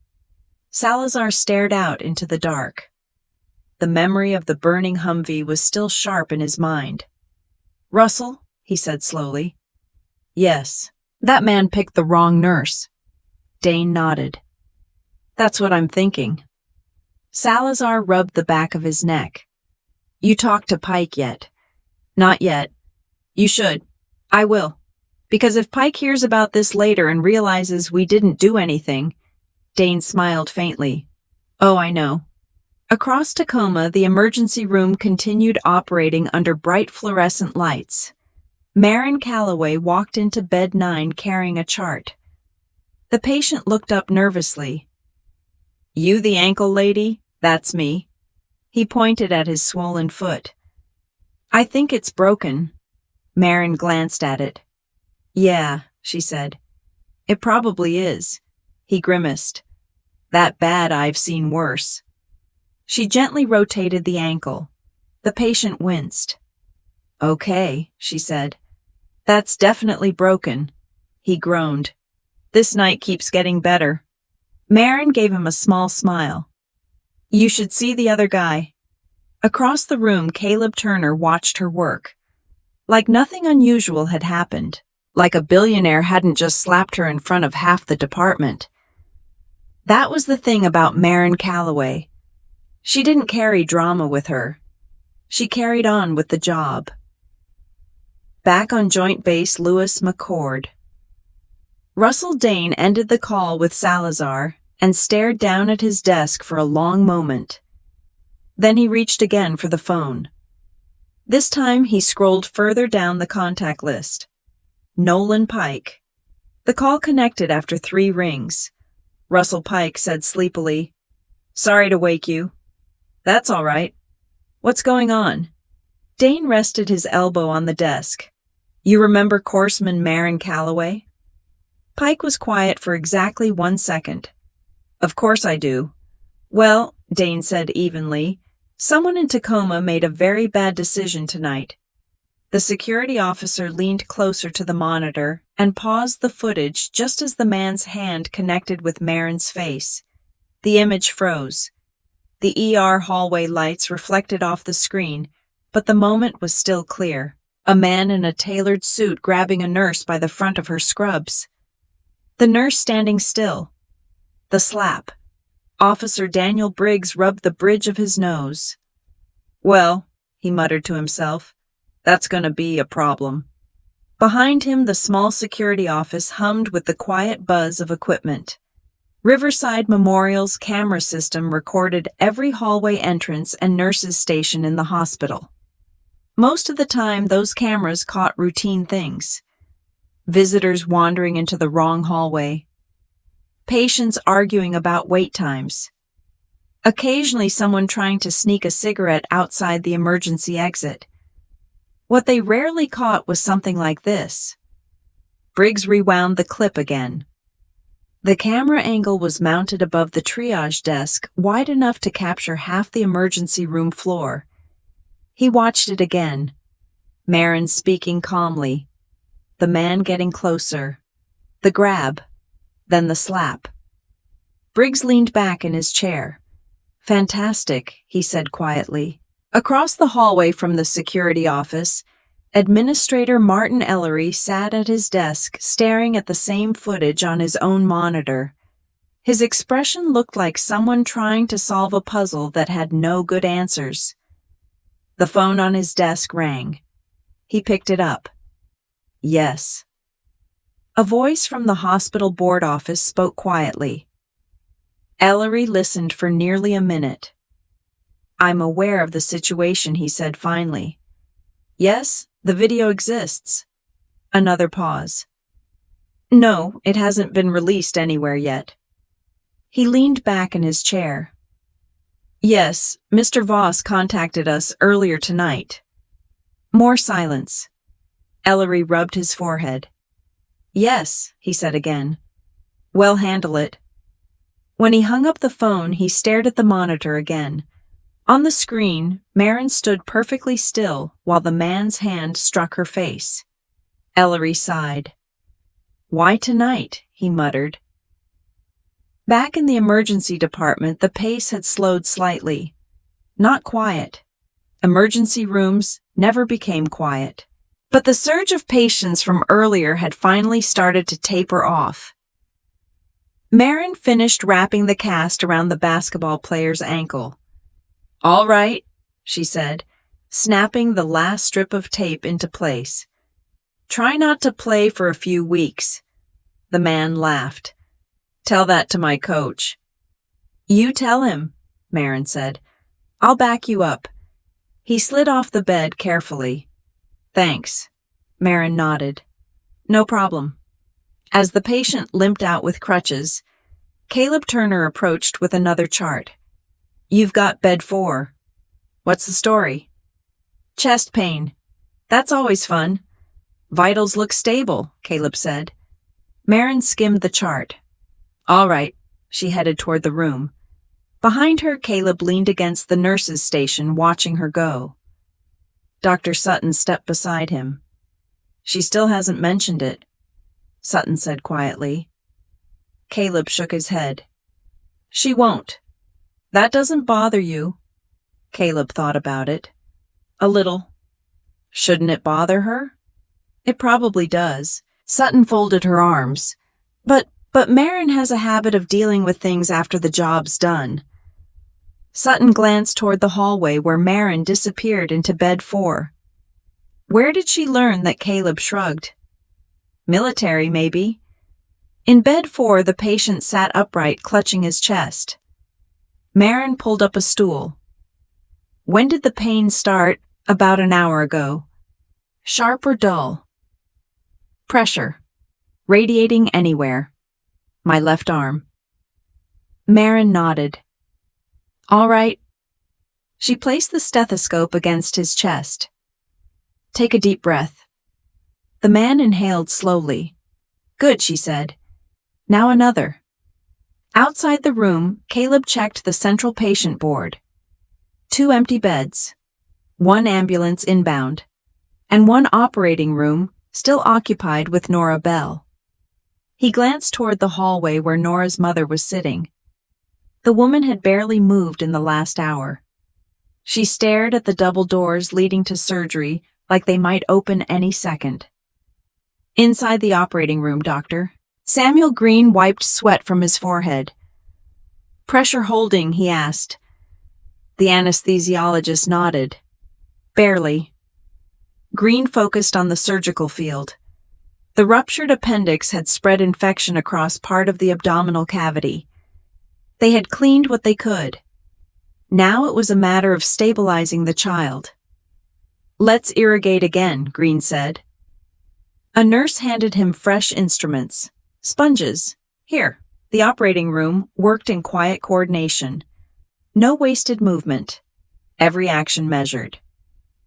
Salazar stared out into the dark. The memory of the burning Humvee was still sharp in his mind. Russell, he said slowly. Yes. That man picked the wrong nurse. Dane nodded. That's what I'm thinking. Salazar rubbed the back of his neck. You talked to Pike yet? Not yet. You should. I will. Because if Pike hears about this later and realizes we didn't do anything... Dane smiled faintly. Oh, I know. Across Tacoma, the emergency room continued operating under bright fluorescent lights. Maren Calloway walked into bed 9 carrying a chart. The patient looked up nervously. You the ankle lady? That's me. He pointed at his swollen foot. I think it's broken. Maren glanced at it. Yeah, she said. It probably is. He grimaced. That bad, I've seen worse. She gently rotated the ankle. The patient winced. Okay, she said. That's definitely broken. He groaned. This night keeps getting better. Maren gave him a small smile. You should see the other guy. Across the room, Caleb Turner watched her work. Like nothing unusual had happened. Like a billionaire hadn't just slapped her in front of half the department. That was the thing about Maren Calloway. She didn't carry drama with her. She carried on with the job. Back on Joint Base Lewis McCord. Russell Dane ended the call with Salazar and stared down at his desk for a long moment. Then he reached again for the phone. This time he scrolled further down the contact list. Nolan Pike. The call connected after 3 rings. Russell Pike said sleepily, Sorry to wake you. That's all right. What's going on? Dane rested his elbow on the desk. You remember corpsman Maren Calloway? Pike was quiet for exactly 1 second. Of course I do. Well, Dane said evenly, someone in Tacoma made a very bad decision tonight. The security officer leaned closer to the monitor and paused the footage just as the man's hand connected with Maren's face. The image froze. The ER hallway lights reflected off the screen, but the moment was still clear. A man in a tailored suit grabbing a nurse by the front of her scrubs. The nurse standing still. The slap. Officer Daniel Briggs rubbed the bridge of his nose. Well, he muttered to himself, that's going to be a problem. Behind him, the small security office hummed with the quiet buzz of equipment. Riverside Memorial's camera system recorded every hallway entrance and nurses' station in the hospital. Most of the time, those cameras caught routine things. Visitors wandering into the wrong hallway. Patients arguing about wait times. Occasionally, someone trying to sneak a cigarette outside the emergency exit. What they rarely caught was something like this. Briggs rewound the clip again. The camera angle was mounted above the triage desk, wide enough to capture half the emergency room floor. He watched it again. Maren speaking calmly. The man getting closer. The grab. Then the slap. Briggs leaned back in his chair. Fantastic, he said quietly. Across the hallway from the security office, Administrator Martin Ellery sat at his desk staring at the same footage on his own monitor. His expression looked like someone trying to solve a puzzle that had no good answers. The phone on his desk rang. He picked it up. Yes. A voice from the hospital board office spoke quietly. Ellery listened for nearly a minute. I'm aware of the situation, he said finally. Yes, the video exists. Another pause. No, it hasn't been released anywhere yet. He leaned back in his chair. Yes, Mr. Voss contacted us earlier tonight. More silence. Ellery rubbed his forehead. Yes, he said again. Well, handle it. When he hung up the phone, he stared at the monitor again. On the screen, Maren stood perfectly still while the man's hand struck her face. Ellery sighed. Why tonight? He muttered. Back in the emergency department, the pace had slowed slightly. Not quiet. Emergency rooms never became quiet. But the surge of patients from earlier had finally started to taper off. Maren finished wrapping the cast around the basketball player's ankle. "All right," she said, snapping the last strip of tape into place. "Try not to play for a few weeks." The man laughed. "Tell that to my coach." "You tell him," Maren said. "I'll back you up." He slid off the bed carefully. "Thanks." Maren nodded. "No problem." As the patient limped out with crutches, Caleb Turner approached with another chart. "You've got bed 4. What's the story?" "Chest pain. That's always fun." "Vitals look stable," Caleb said. Maren skimmed the chart. "All right." She headed toward the room. Behind her, Caleb leaned against the nurse's station, watching her go. Dr. Sutton stepped beside him. "She still hasn't mentioned it," Sutton said quietly. Caleb shook his head. "She won't." "That doesn't bother you." Caleb thought about it. "A little." "Shouldn't it bother her?" "It probably does." Sutton folded her arms. But Maren has a habit of dealing with things after the job's done." Sutton glanced toward the hallway where Maren disappeared into bed 4. Where did she learn that Caleb shrugged? Military, maybe. In bed 4, the patient sat upright, clutching his chest. Maren pulled up a stool. "When did the pain start?" "About an hour ago." "Sharp or dull?" "Pressure. Radiating anywhere." "My left arm." Maren nodded. "All right." She placed the stethoscope against his chest. "Take a deep breath." The man inhaled slowly. "Good," she said. "Now another." Outside the room, Caleb checked the central patient board. 2 empty beds, 1 ambulance inbound, and 1 operating room still occupied with Nora Bell. He glanced toward the hallway where Nora's mother was sitting. The woman had barely moved in the last hour. She stared at the double doors leading to surgery like they might open any second. "Inside the operating room, doctor." Samuel Green wiped sweat from his forehead. "Pressure holding?" he asked. The anesthesiologist nodded. "Barely." Green focused on the surgical field. The ruptured appendix had spread infection across part of the abdominal cavity. They had cleaned what they could. Now it was a matter of stabilizing the child. "Let's irrigate again," Green said. A nurse handed him fresh instruments. "Sponges. Here." The operating room worked in quiet coordination. No wasted movement. Every action measured.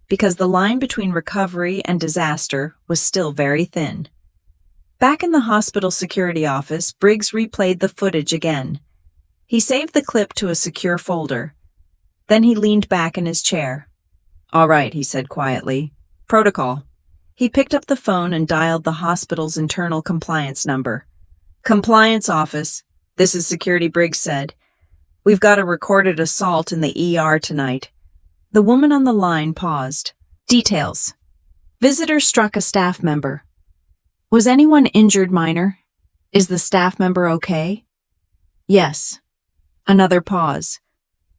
Because the line between recovery and disaster was still very thin. Back in the hospital security office, Briggs replayed the footage again. He saved the clip to a secure folder. Then he leaned back in his chair. "All right," he said quietly. "Protocol." He picked up the phone and dialed the hospital's internal compliance number. "Compliance office. This is security," Briggs said. "We've got a recorded assault in the ER tonight." The woman on the line paused. "Details. Visitor struck a staff member. Was anyone injured minor? Is the staff member okay?" "Yes." Another pause.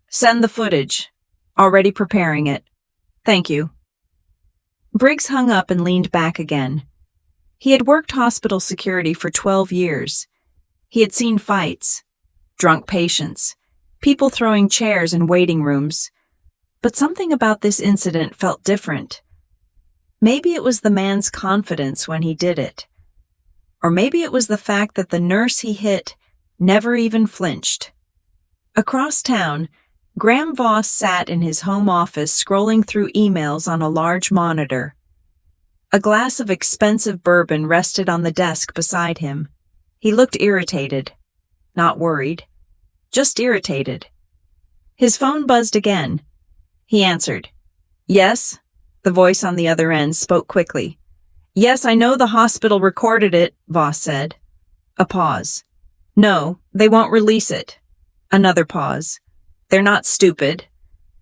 "Send the footage. Already preparing it. Thank you." Briggs hung up and leaned back again. He had worked hospital security for 12 years. He had seen fights, drunk patients, people throwing chairs in waiting rooms. But something about this incident felt different. Maybe it was the man's confidence when he did it. Or maybe it was the fact that the nurse he hit never even flinched. Across town, Graham Voss sat in his home office scrolling through emails on a large monitor. A glass of expensive bourbon rested on the desk beside him. He looked irritated. Not worried. Just irritated. His phone buzzed again. He answered. "Yes?" The voice on the other end spoke quickly. "Yes, I know the hospital recorded it," Voss said. A pause. No, they won't release it. Another pause. They're not stupid.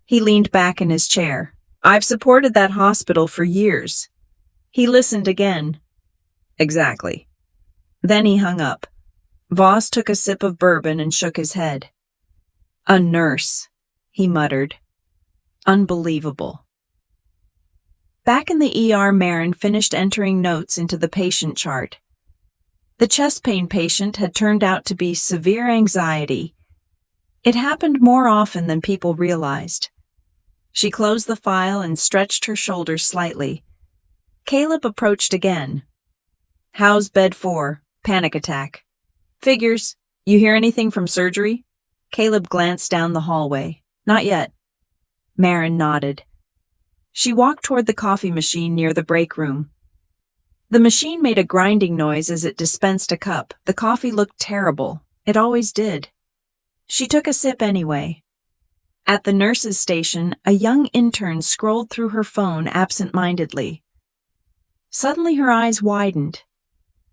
He leaned back in his chair. I've supported that hospital for years. He listened again. Exactly. Then he hung up. Voss took a sip of bourbon and shook his head. A nurse, he muttered. Unbelievable. Back in the ER, Maren finished entering notes into the patient chart. The chest pain patient had turned out to be severe anxiety. It happened more often than people realized. She closed the file and stretched her shoulders slightly. Caleb approached again. How's bed 4? Panic attack. Figures. You hear anything from surgery? Caleb glanced down the hallway. Not yet. Maren nodded. She walked toward the coffee machine near the break room. The machine made a grinding noise as it dispensed a cup. The coffee looked terrible. It always did. She took a sip anyway. At the nurse's station, a young intern scrolled through her phone absent-mindedly. Suddenly her eyes widened.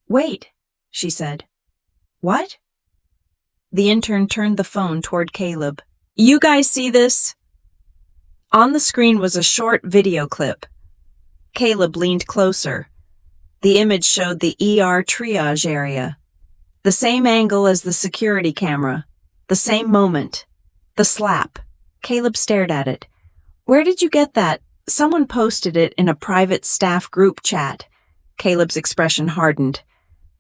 Wait, she said. What? The intern turned the phone toward Caleb. You guys see this? On the screen was a short video clip. Caleb leaned closer. The image showed the ER triage area. The same angle as the security camera. The same moment. The slap. Caleb stared at it. Where did you get that? Someone posted it in a private staff group chat. Caleb's expression hardened.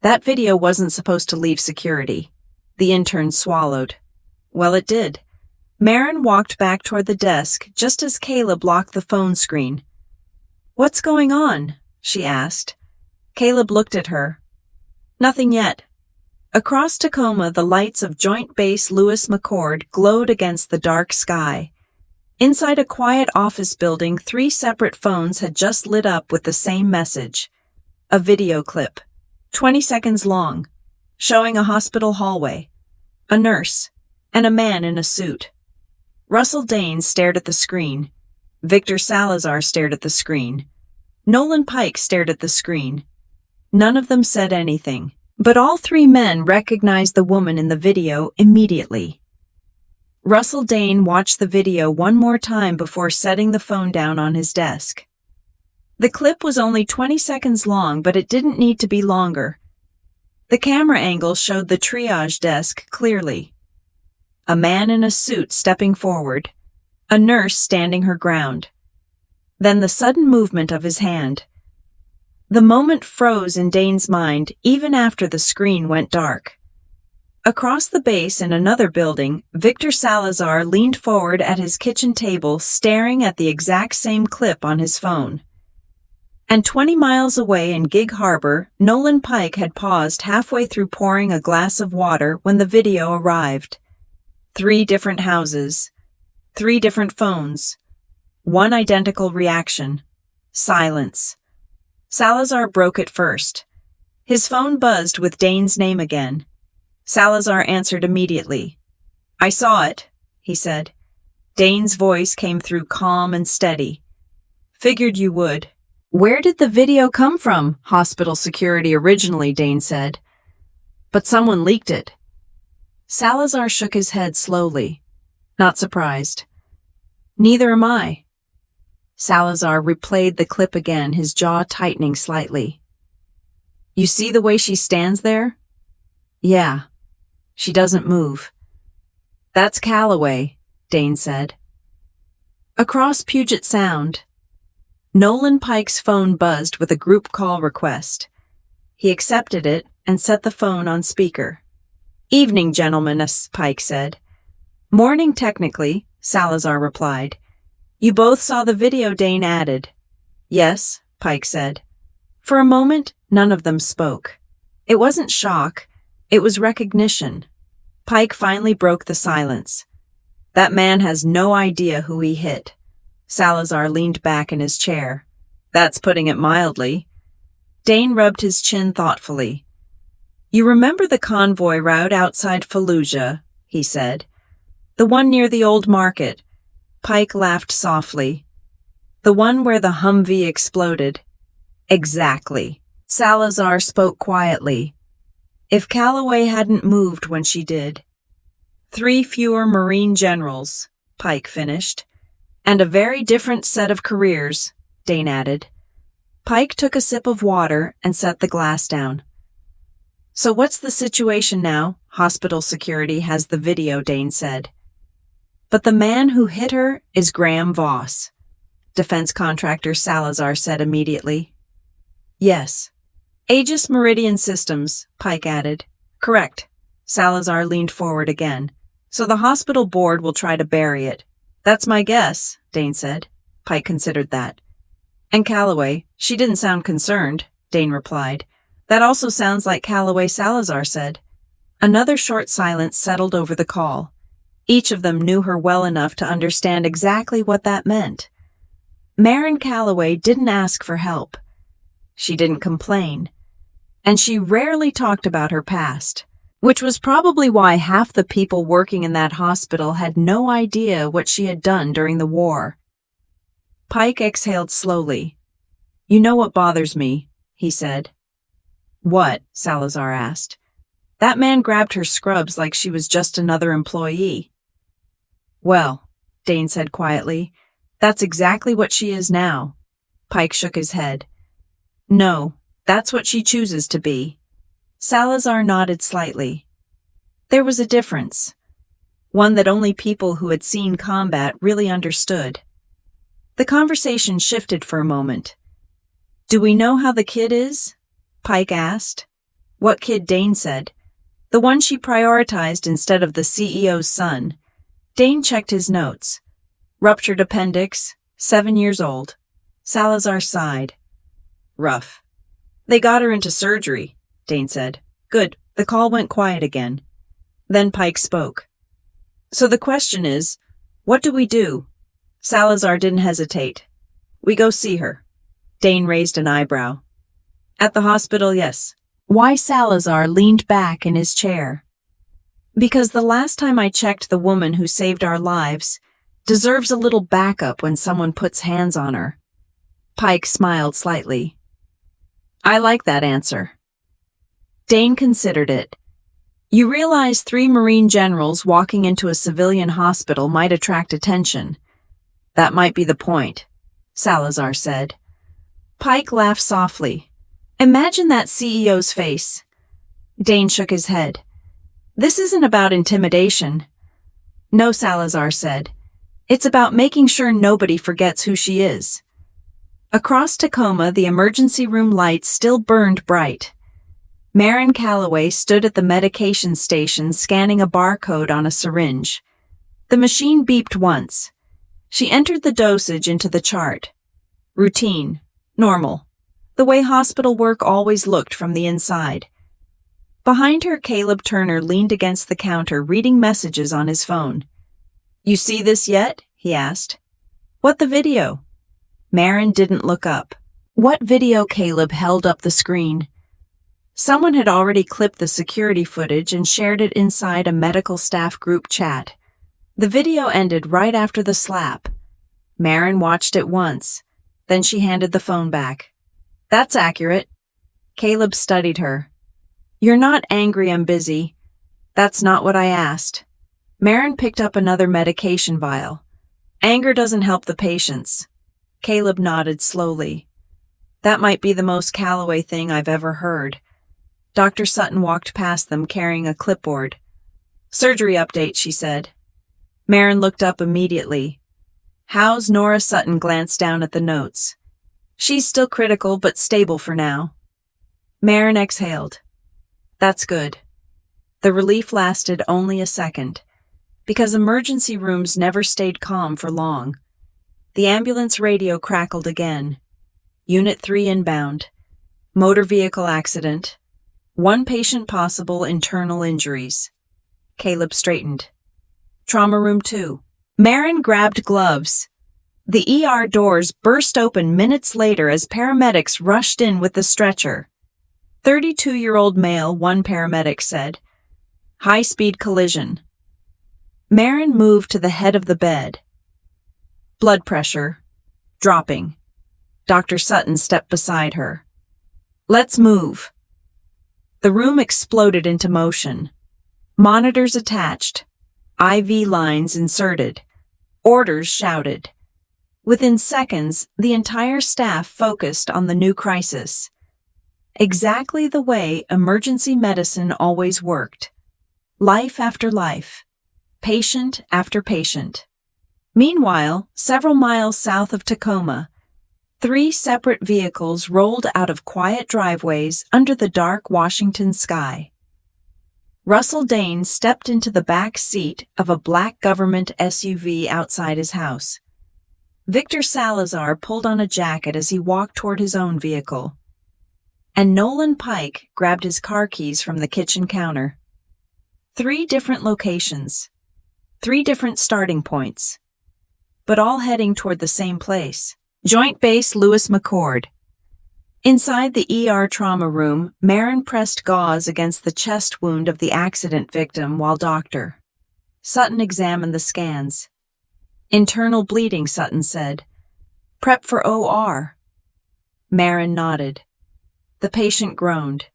That video wasn't supposed to leave security. The intern swallowed. Well, it did. Maren walked back toward the desk just as Caleb locked the phone screen. What's going on? She asked. Caleb looked at her. Nothing yet. Across Tacoma, the lights of Joint Base Lewis McChord glowed against the dark sky. Inside a quiet office building, 3 separate phones had just lit up with the same message. A video clip, 20 seconds long, showing a hospital hallway, a nurse, and a man in a suit. Russell Dane stared at the screen. Victor Salazar stared at the screen. Nolan Pike stared at the screen. None of them said anything, but all 3 men recognized the woman in the video immediately. Russell Dane watched the video one more time before setting the phone down on his desk. The clip was only 20 seconds long, but it didn't need to be longer. The camera angle showed the triage desk clearly. A man in a suit stepping forward, a nurse standing her ground. Then the sudden movement of his hand. The moment froze in Dane's mind even after the screen went dark. Across the base in another building, Victor Salazar leaned forward at his kitchen table staring at the exact same clip on his phone. And 20 miles away in Gig Harbor, Nolan Pike had paused halfway through pouring a glass of water when the video arrived. 3 different houses, 3 different phones, 1 identical reaction. Silence. Salazar broke it first. His phone buzzed with Dane's name again. Salazar answered immediately. I saw it, he said. Dane's voice came through calm and steady. Figured you would. Where did the video come from? Hospital security originally, Dane said. But someone leaked it. Salazar shook his head slowly. Not surprised. Neither am I. Salazar replayed the clip again, his jaw tightening slightly. You see the way she stands there? Yeah. She doesn't move. That's Calloway, Dane said. Across Puget Sound, Nolan Pike's phone buzzed with a group call request. He accepted it and set the phone on speaker. Evening, gentlemen, Pike said. Morning, technically, Salazar replied. You both saw the video, Dane added. Yes, Pike said. For a moment, none of them spoke. It wasn't shock, it was recognition. Pike finally broke the silence. That man has no idea who he hit. Salazar leaned back in his chair. That's putting it mildly. Dane rubbed his chin thoughtfully. You remember the convoy route outside Fallujah, he said. The one near the old market. Pike laughed softly. The one where the Humvee exploded. Exactly. Salazar spoke quietly. If Calloway hadn't moved when she did. 3 fewer Marine generals, Pike finished. And a very different set of careers, Dane added. Pike took a sip of water and set the glass down. So what's the situation now? Hospital security has the video, Dane said. But the man who hit her is Graham Voss, defense contractor Salazar said immediately. Yes. Aegis Meridian Systems, Pike added. Correct. Salazar leaned forward again. So the hospital board will try to bury it. That's my guess, Dane said. Pike considered that. And Calloway, she didn't sound concerned, Dane replied. That also sounds like Calloway, Salazar said. Another short silence settled over the call. Each of them knew her well enough to understand exactly what that meant. Maren Calloway didn't ask for help. She didn't complain. And she rarely talked about her past, which was probably why half the people working in that hospital had no idea what she had done during the war. Pike exhaled slowly. You know what bothers me, he said. What? Salazar asked. That man grabbed her scrubs like she was just another employee. Well, Dane said quietly, that's exactly what she is now. Pike shook his head. No, that's what she chooses to be. Salazar nodded slightly. There was a difference. One that only people who had seen combat really understood. The conversation shifted for a moment. Do we know how the kid is? Pike asked. What kid? Dane said. The one she prioritized instead of the CEO's son. Dane checked his notes. Ruptured appendix, 7 years old. Salazar sighed. Rough. They got her into surgery, Dane said. Good. The call went quiet again. Then Pike spoke. So the question is, what do we do? Salazar didn't hesitate. We go see her. Dane raised an eyebrow. At the hospital, yes. Why? Salazar leaned back in his chair. Because the last time I checked, the woman who saved our lives deserves a little backup when someone puts hands on her. Pike smiled slightly. I like that answer. Dane considered it. You realize 3 Marine generals walking into a civilian hospital might attract attention. That might be the point, Salazar said. Pike laughed softly. Imagine that CEO's face. Dane shook his head. This isn't about intimidation. No, Salazar said. It's about making sure nobody forgets who she is. Across Tacoma, the emergency room lights still burned bright. Maren Calloway stood at the medication station scanning a barcode on a syringe. The machine beeped once. She entered the dosage into the chart. Routine. Normal. The way hospital work always looked from the inside. Behind her, Caleb Turner leaned against the counter reading messages on his phone. You see this yet? He asked. What the video? Maren didn't look up. What video? Caleb held up the screen. Someone had already clipped the security footage and shared it inside a medical staff group chat. The video ended right after the slap. Maren watched it once. Then she handed the phone back. That's accurate. Caleb studied her. You're not angry I'm busy. That's not what I asked. Maren picked up another medication vial. Anger doesn't help the patients. Caleb nodded slowly. That might be the most Calloway thing I've ever heard. Dr. Sutton walked past them carrying a clipboard. Surgery update, she said. Maren looked up immediately. How's Nora? Sutton glanced down at the notes. She's still critical but stable for now. Maren exhaled. That's good. The relief lasted only a second, because emergency rooms never stayed calm for long. The ambulance radio crackled again. Unit 3 inbound. Motor vehicle accident. 1 patient possible internal injuries. Caleb straightened. Trauma room 2. Maren grabbed gloves. The ER doors burst open minutes later as paramedics rushed in with the stretcher. 32-year-old male, one paramedic said. High-speed collision. Maren moved to the head of the bed. Blood pressure. Dropping. Dr. Sutton stepped beside her. Let's move. The room exploded into motion. Monitors attached, IV lines inserted, orders shouted. Within seconds, the entire staff focused on the new crisis. Exactly the way emergency medicine always worked. Life after life. Patient after patient. Meanwhile, several miles south of Tacoma, 3 separate vehicles rolled out of quiet driveways under the dark Washington sky. Russell Dane stepped into the back seat of a black government SUV outside his house. Victor Salazar pulled on a jacket as he walked toward his own vehicle. And Nolan Pike grabbed his car keys from the kitchen counter. 3 different locations. 3 different starting points. But all heading toward the same place. Joint Base Lewis McChord. Inside the ER trauma room, Maren pressed gauze against the chest wound of the accident victim while Dr. Sutton examined the scans. Internal bleeding, Sutton said. Prep for OR. Maren nodded. The patient groaned.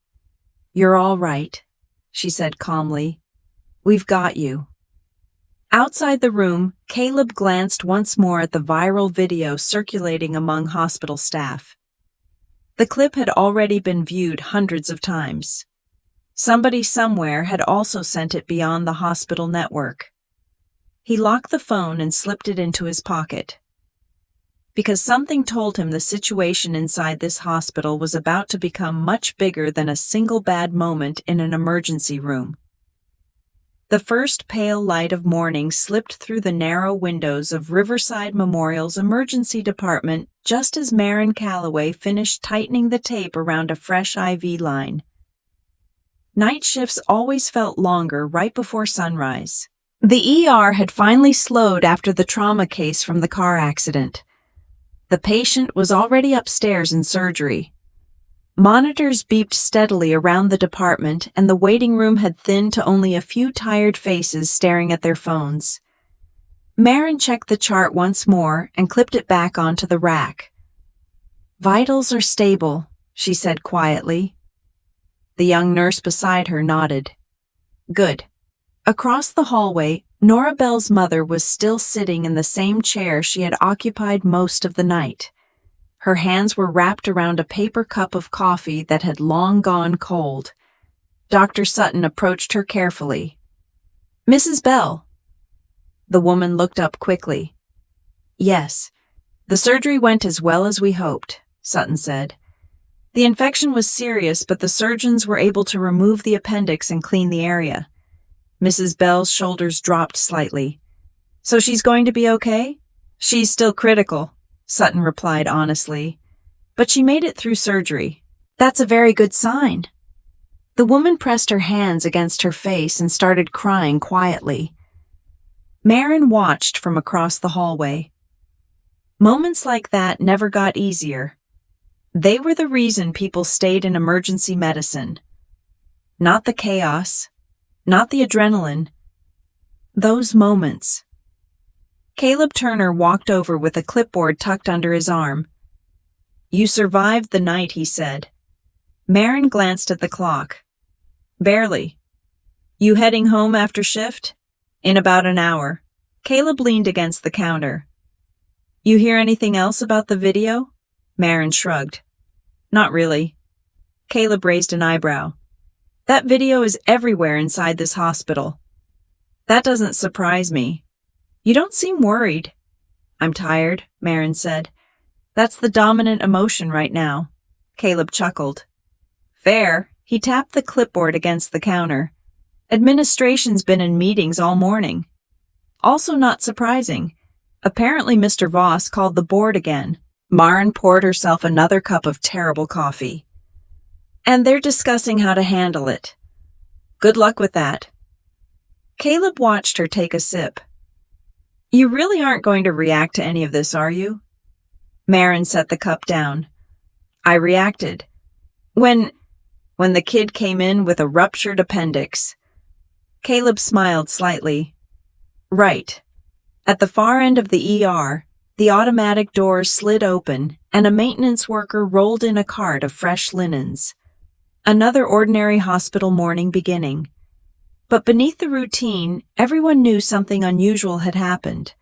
You're all right, she said calmly. We've got you. Outside the room, Caleb glanced once more at the viral video circulating among hospital staff. The clip had already been viewed hundreds of times. Somebody somewhere had also sent it beyond the hospital network. He locked the phone and slipped it into his pocket. Because something told him the situation inside this hospital was about to become much bigger than a single bad moment in an emergency room. The first pale light of morning slipped through the narrow windows of Riverside Memorial's emergency department just as Maren Calloway finished tightening the tape around a fresh IV line. Night shifts always felt longer right before sunrise. The ER had finally slowed after the trauma case from the car accident. The patient was already upstairs in surgery. Monitors beeped steadily around the department, and the waiting room had thinned to only a few tired faces staring at their phones. Maren checked the chart once more and clipped it back onto the rack. Vitals are stable, she said quietly. The young nurse beside her nodded. Good. Across the hallway, Nora Bell's mother was still sitting in the same chair she had occupied most of the night. Her hands were wrapped around a paper cup of coffee that had long gone cold. Dr. Sutton approached her carefully. Mrs. Bell. The woman looked up quickly. Yes, the surgery went as well as we hoped, Sutton said. The infection was serious, but the surgeons were able to remove the appendix and clean the area. Mrs. Bell's shoulders dropped slightly. So she's going to be okay? She's still critical, Sutton replied honestly. But she made it through surgery. That's a very good sign. The woman pressed her hands against her face and started crying quietly. Maren watched from across the hallway. Moments like that never got easier. They were the reason people stayed in emergency medicine. Not the chaos, not the adrenaline. Those moments. Caleb Turner walked over with a clipboard tucked under his arm. You survived the night, he said. Maren glanced at the clock. Barely. You heading home after shift? In about an hour. Caleb leaned against the counter. You hear anything else about the video? Maren shrugged. Not really. Caleb raised an eyebrow. That video is everywhere inside this hospital. That doesn't surprise me. You don't seem worried. I'm tired, Maren said. That's the dominant emotion right now. Caleb chuckled. Fair. He tapped the clipboard against the counter. Administration's been in meetings all morning. Also not surprising. Apparently Mr. Voss called the board again. Maren poured herself another cup of terrible coffee. And they're discussing how to handle it. Good luck with that. Caleb watched her take a sip. You really aren't going to react to any of this, are you? Maren set the cup down. I reacted. When the kid came in with a ruptured appendix. Caleb smiled slightly. Right. At the far end of the ER, the automatic doors slid open and a maintenance worker rolled in a cart of fresh linens. Another ordinary hospital morning beginning. But beneath the routine, everyone knew something unusual had happened.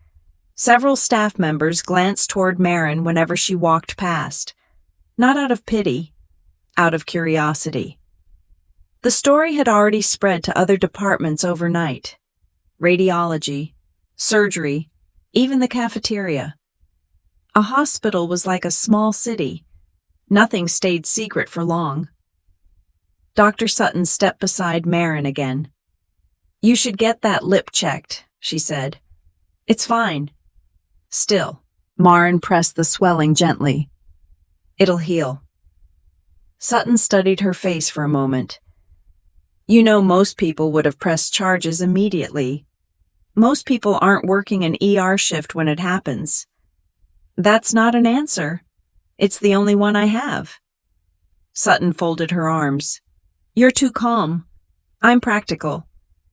Several staff members glanced toward Maren whenever she walked past. Not out of pity, out of curiosity. The story had already spread to other departments overnight. Radiology, surgery, even the cafeteria. A hospital was like a small city. Nothing stayed secret for long. Dr. Sutton stepped beside Maren again. "You should get that lip checked," she said. "It's fine." Still, Maren pressed the swelling gently. "It'll heal." Sutton studied her face for a moment. "You know, most people would have pressed charges immediately. Most people aren't working an ER shift when it happens." "That's not an answer. It's the only one I have." Sutton folded her arms. "You're too calm. I'm practical.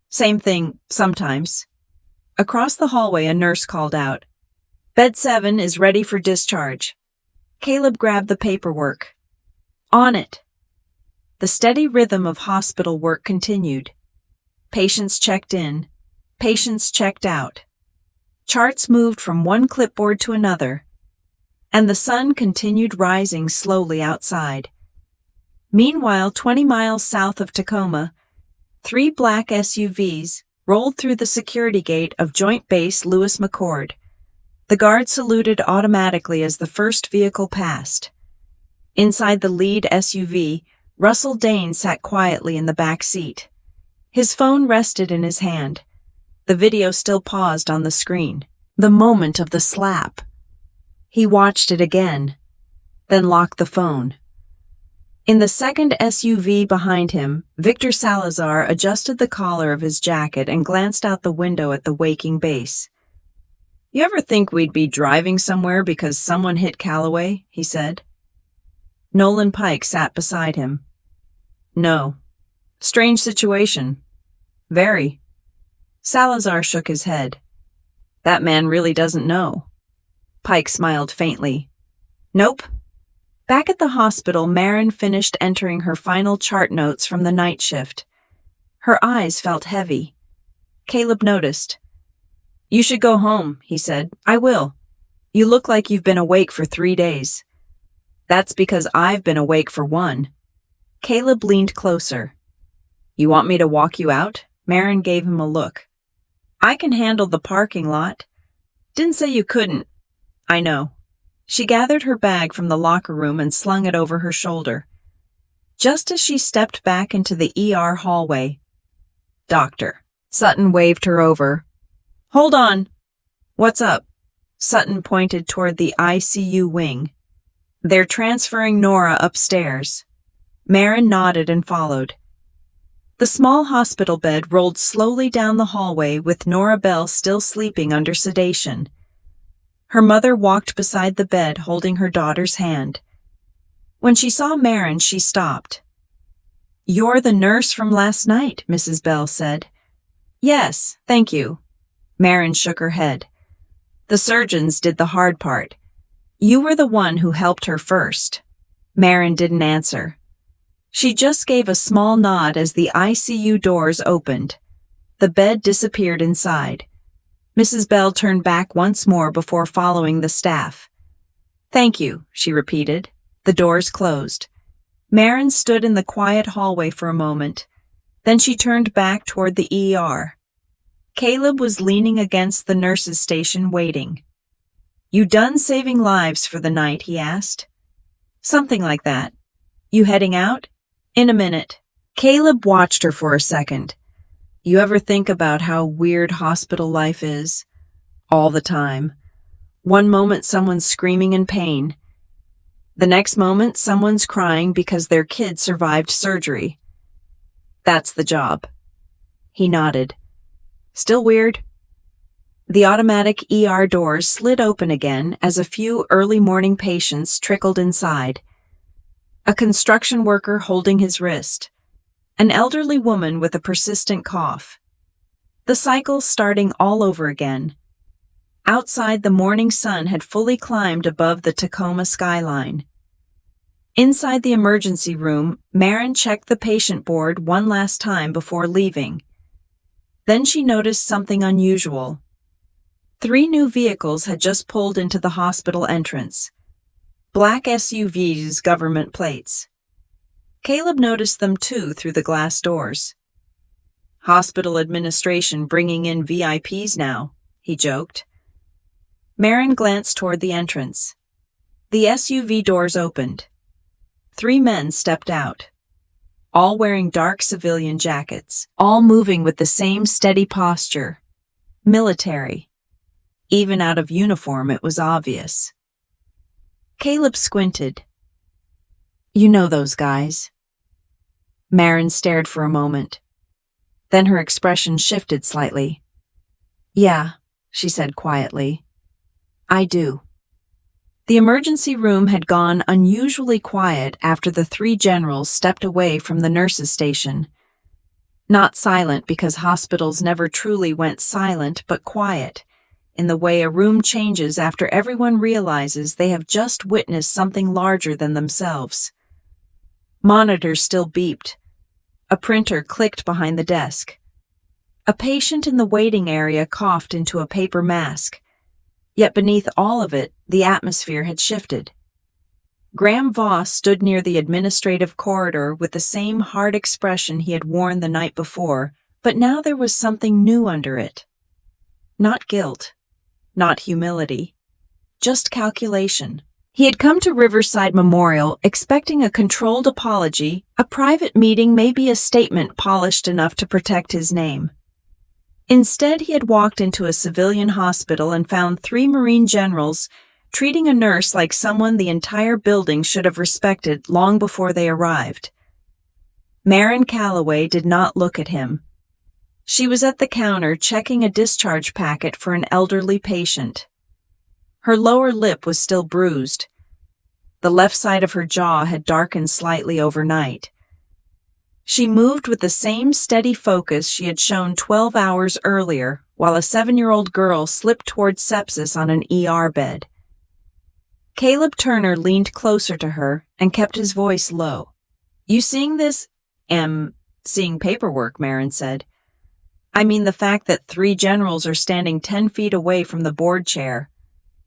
Same thing, sometimes." Across the hallway, a nurse called out, "Bed 7 is ready for discharge." Caleb grabbed the paperwork. "On it." The steady rhythm of hospital work continued. Patients checked in. Patients checked out. Charts moved from one clipboard to another. And the sun continued rising slowly outside. Meanwhile, 20 miles south of Tacoma, 3 black SUVs rolled through the security gate of Joint Base Lewis McChord. The guard saluted automatically as the first vehicle passed. Inside the lead SUV, Russell Dane sat quietly in the back seat. His phone rested in his hand. The video still paused on the screen. The moment of the slap. He watched it again, then locked the phone. In the second SUV behind him, Victor Salazar adjusted the collar of his jacket and glanced out the window at the waking base. "You ever think we'd be driving somewhere because someone hit Calloway?" he said. Nolan Pike sat beside him. "No. Strange situation." "Very." Salazar shook his head. "That man really doesn't know." Pike smiled faintly. "Nope." Back at the hospital, Maren finished entering her final chart notes from the night shift. Her eyes felt heavy. Caleb noticed. "You should go home," he said. "I will. You look like you've been awake for 3 days." "That's because I've been awake for 1. Caleb leaned closer. "You want me to walk you out?" Maren gave him a look. "I can handle the parking lot." "Didn't say you couldn't." "I know." She gathered her bag from the locker room and slung it over her shoulder. Just as she stepped back into the ER hallway, "Doctor." Sutton waved her over. "Hold on." "What's up?" Sutton pointed toward the ICU wing. "They're transferring Nora upstairs." Maren nodded and followed. The small hospital bed rolled slowly down the hallway with Nora Bell still sleeping under sedation. Her mother walked beside the bed holding her daughter's hand. When she saw Maren, she stopped. "You're the nurse from last night," Mrs. Bell said. "Yes, thank you." Maren shook her head. "The surgeons did the hard part. You were the one who helped her first." Maren didn't answer. She just gave a small nod as the ICU doors opened. The bed disappeared inside. Mrs. Bell turned back once more before following the staff. "Thank you," she repeated. The doors closed. Maren stood in the quiet hallway for a moment. Then she turned back toward the ER. Caleb was leaning against the nurse's station waiting. "You done saving lives for the night?" he asked. "Something like that." "You heading out?" "In a minute." Caleb watched her for a second. "You ever think about how weird hospital life is? All the time. One moment someone's screaming in pain. The next moment someone's crying because their kid survived surgery. That's the job." He nodded. "Still weird?" The automatic ER doors slid open again as a few early morning patients trickled inside. A construction worker holding his wrist. An elderly woman with a persistent cough. The cycle starting all over again. Outside, the morning sun had fully climbed above the Tacoma skyline. Inside the emergency room, Maren checked the patient board one last time before leaving. Then she noticed something unusual. 3 new vehicles had just pulled into the hospital entrance. Black SUVs, government plates. Caleb noticed them too through the glass doors. Hospital administration bringing in VIPs now, he joked. Maren glanced toward the entrance. The SUV doors opened. 3 men stepped out, all wearing dark civilian jackets, all moving with the same steady posture. Military. Even out of uniform, it was obvious. Caleb squinted. You know those guys. Maren stared for a moment. Then her expression shifted slightly. Yeah, she said quietly. I do. The emergency room had gone unusually quiet after the 3 generals stepped away from the nurses' station. Not silent because hospitals never truly went silent, but quiet, in the way a room changes after everyone realizes they have just witnessed something larger than themselves. Monitors still beeped. A printer clicked behind the desk. A patient in the waiting area coughed into a paper mask. Yet beneath all of it, the atmosphere had shifted. Graham Voss stood near the administrative corridor with the same hard expression he had worn the night before, but now there was something new under it. Not guilt, not humility, just calculation. He had come to Riverside Memorial expecting a controlled apology, a private meeting, maybe a statement polished enough to protect his name. Instead, he had walked into a civilian hospital and found 3 Marine generals treating a nurse like someone the entire building should have respected long before they arrived. Maren Calloway did not look at him. She was at the counter checking a discharge packet for an elderly patient. Her lower lip was still bruised. The left side of her jaw had darkened slightly overnight. She moved with the same steady focus she had shown 12 hours earlier, while a 7-year-old girl slipped toward sepsis on an ER bed. Caleb Turner leaned closer to her and kept his voice low. You seeing this? Seeing paperwork, Maren said. I mean the fact that 3 generals are standing 10 feet away from the board chair.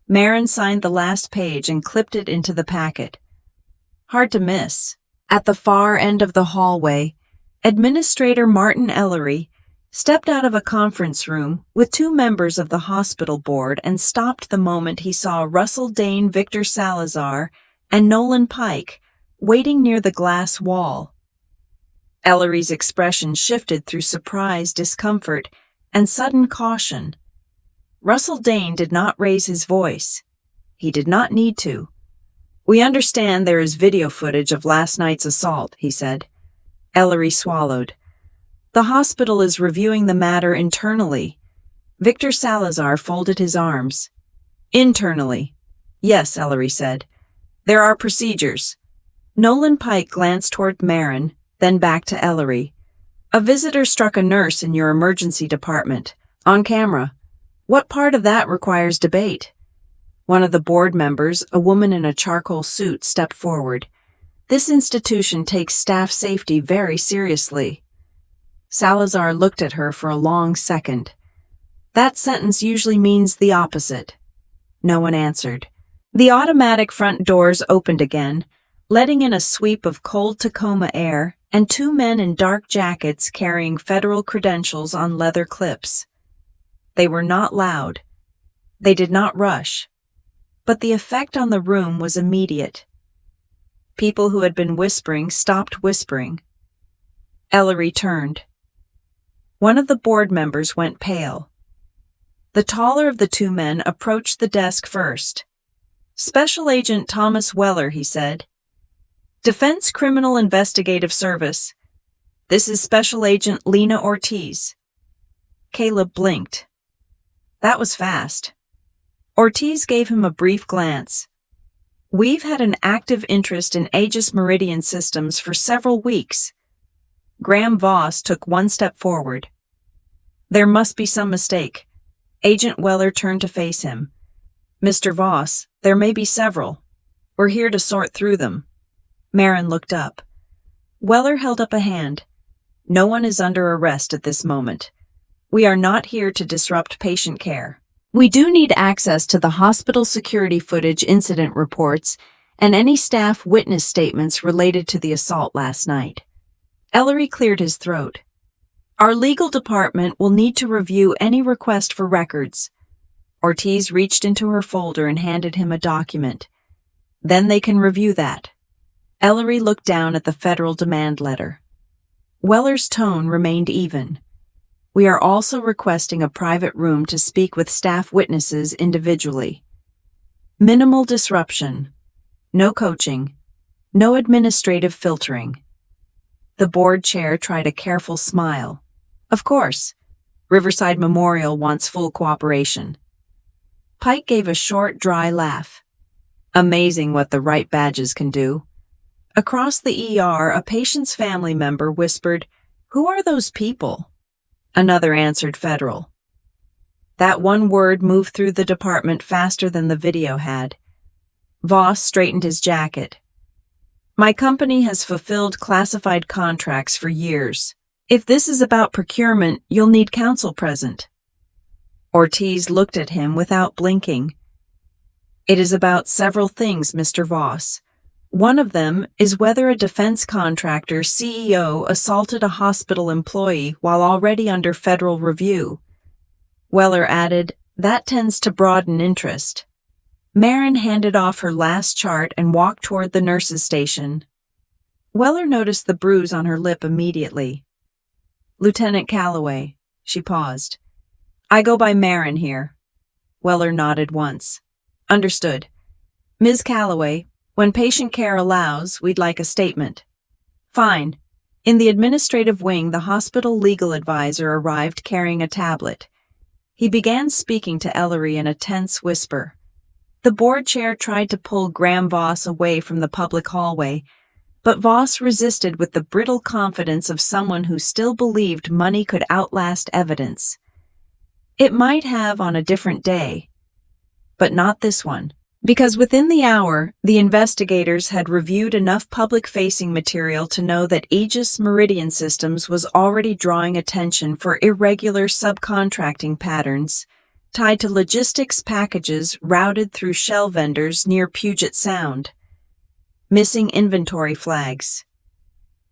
Maren signed the last page and clipped it into the packet. Hard to miss. At the far end of the hallway, Administrator Martin Ellery stepped out of a conference room with 2 members of the hospital board and stopped the moment he saw Russell Dane, Victor Salazar, and Nolan Pike waiting near the glass wall. Ellery's expression shifted through surprise, discomfort, and sudden caution. Russell Dane did not raise his voice. He did not need to. We understand there is video footage of last night's assault, he said. Ellery swallowed. The hospital is reviewing the matter internally. Victor Salazar folded his arms. Internally. Yes, Ellery said. There are procedures. Nolan Pike glanced toward Maren, then back to Ellery. A visitor struck a nurse in your emergency department. On camera. What part of that requires debate? One of the board members, a woman in a charcoal suit, stepped forward. This institution takes staff safety very seriously. Salazar looked at her for a long second. That sentence usually means the opposite. No one answered. The automatic front doors opened again, letting in a sweep of cold Tacoma air and 2 men in dark jackets carrying federal credentials on leather clips. They were not loud. They did not rush. But the effect on the room was immediate. People who had been whispering stopped whispering. Ellery turned. One of the board members went pale. The taller of the 2 men approached the desk first. Special Agent Thomas Weller, he said. Defense Criminal Investigative Service. This is Special Agent Lena Ortiz. Caleb blinked. That was fast. Ortiz gave him a brief glance. We've had an active interest in Aegis Meridian systems for several weeks. Graham Voss took 1 step forward. There must be some mistake. Agent Weller turned to face him. Mr. Voss, there may be several. We're here to sort through them. Maren looked up. Weller held up a hand. No one is under arrest at this moment. We are not here to disrupt patient care. We do need access to the hospital security footage incident reports and any staff witness statements related to the assault last night. Ellery cleared his throat. Our legal department will need to review any request for records. Ortiz reached into her folder and handed him a document. Then they can review that. Ellery looked down at the federal demand letter. Weller's tone remained even. We are also requesting a private room to speak with staff witnesses individually. Minimal disruption. No coaching. No administrative filtering. The board chair tried a careful smile. Of course. Riverside Memorial wants full cooperation. Pike gave a short, dry laugh. Amazing what the right badges can do. Across the ER, a patient's family member whispered, "Who are those people?" Another answered federal. That one word moved through the department faster than the video had. Voss straightened his jacket. My company has fulfilled classified contracts for years. If this is about procurement, you'll need counsel present. Ortiz looked at him without blinking. It is about several things, Mr. Voss. One of them is whether a defense contractor CEO assaulted a hospital employee while already under federal review. Weller added, that tends to broaden interest. Maren handed off her last chart and walked toward the nurse's station. Weller noticed the bruise on her lip immediately. Lieutenant Calloway, she paused. I go by Maren here. Weller nodded once. Understood. Ms. Calloway, when patient care allows, we'd like a statement. Fine. In the administrative wing, the hospital legal advisor arrived carrying a tablet. He began speaking to Ellery in a tense whisper. The board chair tried to pull Graham Voss away from the public hallway, but Voss resisted with the brittle confidence of someone who still believed money could outlast evidence. It might have on a different day, but not this one. Because within the hour, the investigators had reviewed enough public-facing material to know that Aegis Meridian Systems was already drawing attention for irregular subcontracting patterns tied to logistics packages routed through shell vendors near Puget Sound. Missing inventory flags.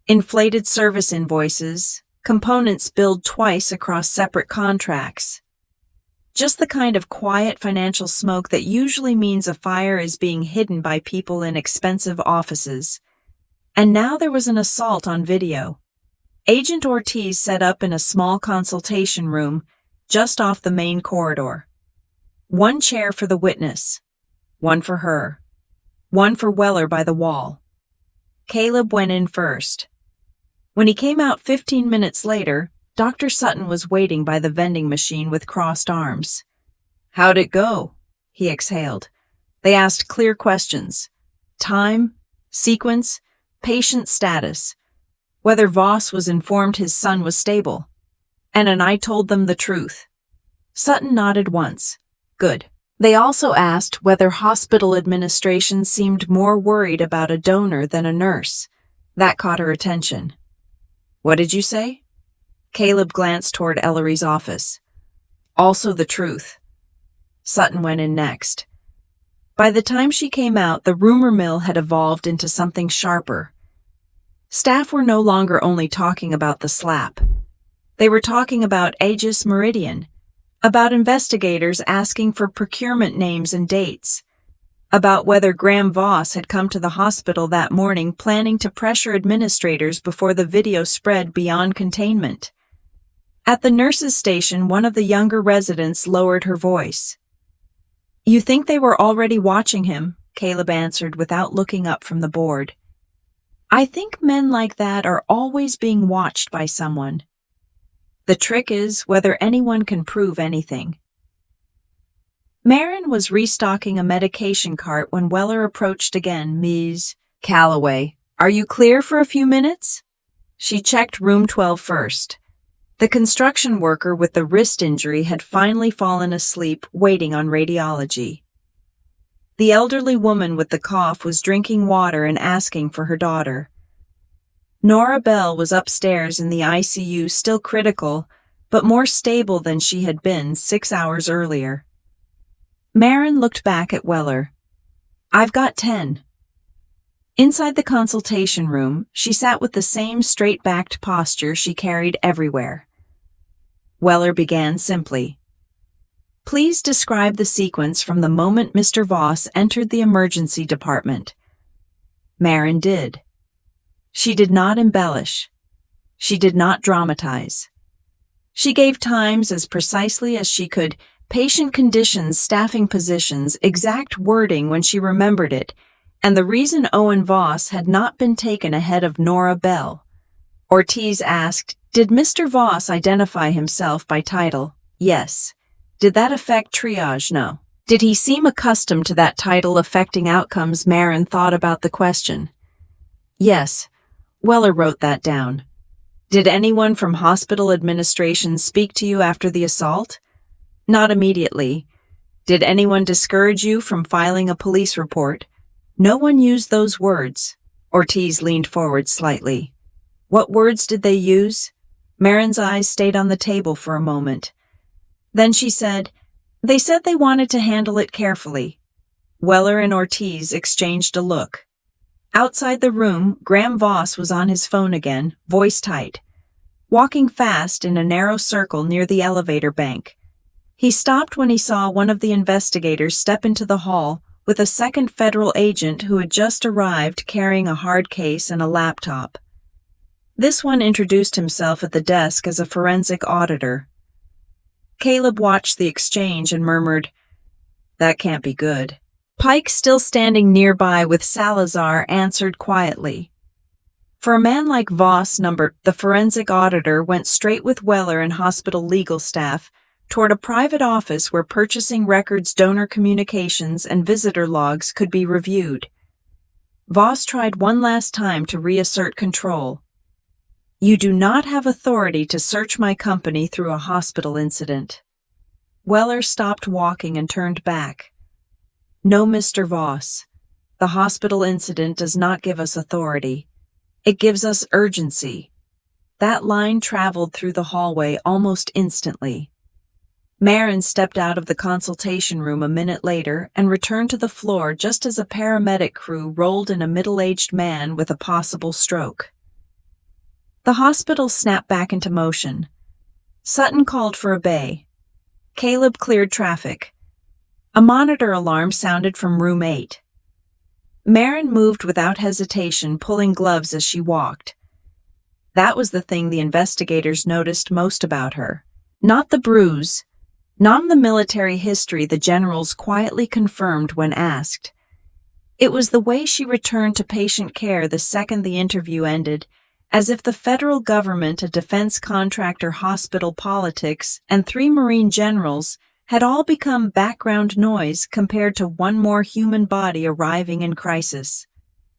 Inflated service invoices, components billed twice across separate contracts. Just the kind of quiet financial smoke that usually means a fire is being hidden by people in expensive offices. And now there was an assault on video. Agent Ortiz set up in a small consultation room just off the main corridor. One chair for the witness. One for her. One for Weller by the wall. Caleb went in first. When he came out 15 minutes later, Dr. Sutton was waiting by the vending machine with crossed arms. How'd it go? He exhaled. They asked clear questions. Time, sequence, patient status, whether Voss was informed his son was stable. And I told them the truth. Sutton nodded once. Good. They also asked whether hospital administration seemed more worried about a donor than a nurse. That caught her attention. What did you say? Caleb glanced toward Ellery's office. Also the truth. Sutton went in next. By the time she came out, the rumor mill had evolved into something sharper. Staff were no longer only talking about the slap. They were talking about Aegis Meridian, about investigators asking for procurement names and dates, about whether Graham Voss had come to the hospital that morning planning to pressure administrators before the video spread beyond containment. At the nurse's station, one of the younger residents lowered her voice. You think they were already watching him, Caleb answered without looking up from the board. I think men like that are always being watched by someone. The trick is whether anyone can prove anything. Maren was restocking a medication cart when Weller approached again. Ms. Calloway, are you clear for a few minutes? She checked room 12 first. The construction worker with the wrist injury had finally fallen asleep, waiting on radiology. The elderly woman with the cough was drinking water and asking for her daughter. Nora Bell was upstairs in the ICU, still critical, but more stable than she had been 6 hours earlier. Maren looked back at Weller. "I've got 10. Inside the consultation room, she sat with the same straight-backed posture she carried everywhere. Weller began simply. "Please describe the sequence from the moment Mr. Voss entered the emergency department." Maren did. She did not embellish. She did not dramatize. She gave times as precisely as she could, patient conditions, staffing positions, exact wording when she remembered it, and the reason Owen Voss had not been taken ahead of Nora Bell. Ortiz asked, "Did Mr. Voss identify himself by title?" "Yes." "Did that affect triage?" "No." "Did he seem accustomed to that title affecting outcomes?" Maren thought about the question. "Yes." Weller wrote that down. "Did anyone from hospital administration speak to you after the assault?" "Not immediately." "Did anyone discourage you from filing a police report?" "No one used those words." Ortiz leaned forward slightly. "What words did they use?" Maren's eyes stayed on the table for a moment. Then she said, "They said they wanted to handle it carefully." Weller and Ortiz exchanged a look. Outside the room, Graham Voss was on his phone again, voice tight, walking fast in a narrow circle near the elevator bank. He stopped when he saw one of the investigators step into the hall with a second federal agent who had just arrived carrying a hard case and a laptop. This one introduced himself at the desk as a forensic auditor. Caleb watched the exchange and murmured, "That can't be good." Pike, still standing nearby with Salazar, answered quietly. For a man like Voss, the forensic auditor went straight with Weller and hospital legal staff toward a private office where purchasing records, donor communications, and visitor logs could be reviewed. Voss tried one last time to reassert control. "You do not have authority to search my company through a hospital incident." Weller stopped walking and turned back. "No, Mr. Voss. The hospital incident does not give us authority. It gives us urgency." That line traveled through the hallway almost instantly. Maren stepped out of the consultation room a minute later and returned to the floor just as a paramedic crew rolled in a middle-aged man with a possible stroke. The hospital snapped back into motion. Sutton called for a bay. Caleb cleared traffic. A monitor alarm sounded from room 8. Maren moved without hesitation, pulling gloves as she walked. That was the thing the investigators noticed most about her. Not the bruise, not the military history the generals quietly confirmed when asked. It was the way she returned to patient care the second the interview ended, as if the federal government, a defense contractor, hospital politics, and 3 Marine generals had all become background noise compared to one more human body arriving in crisis.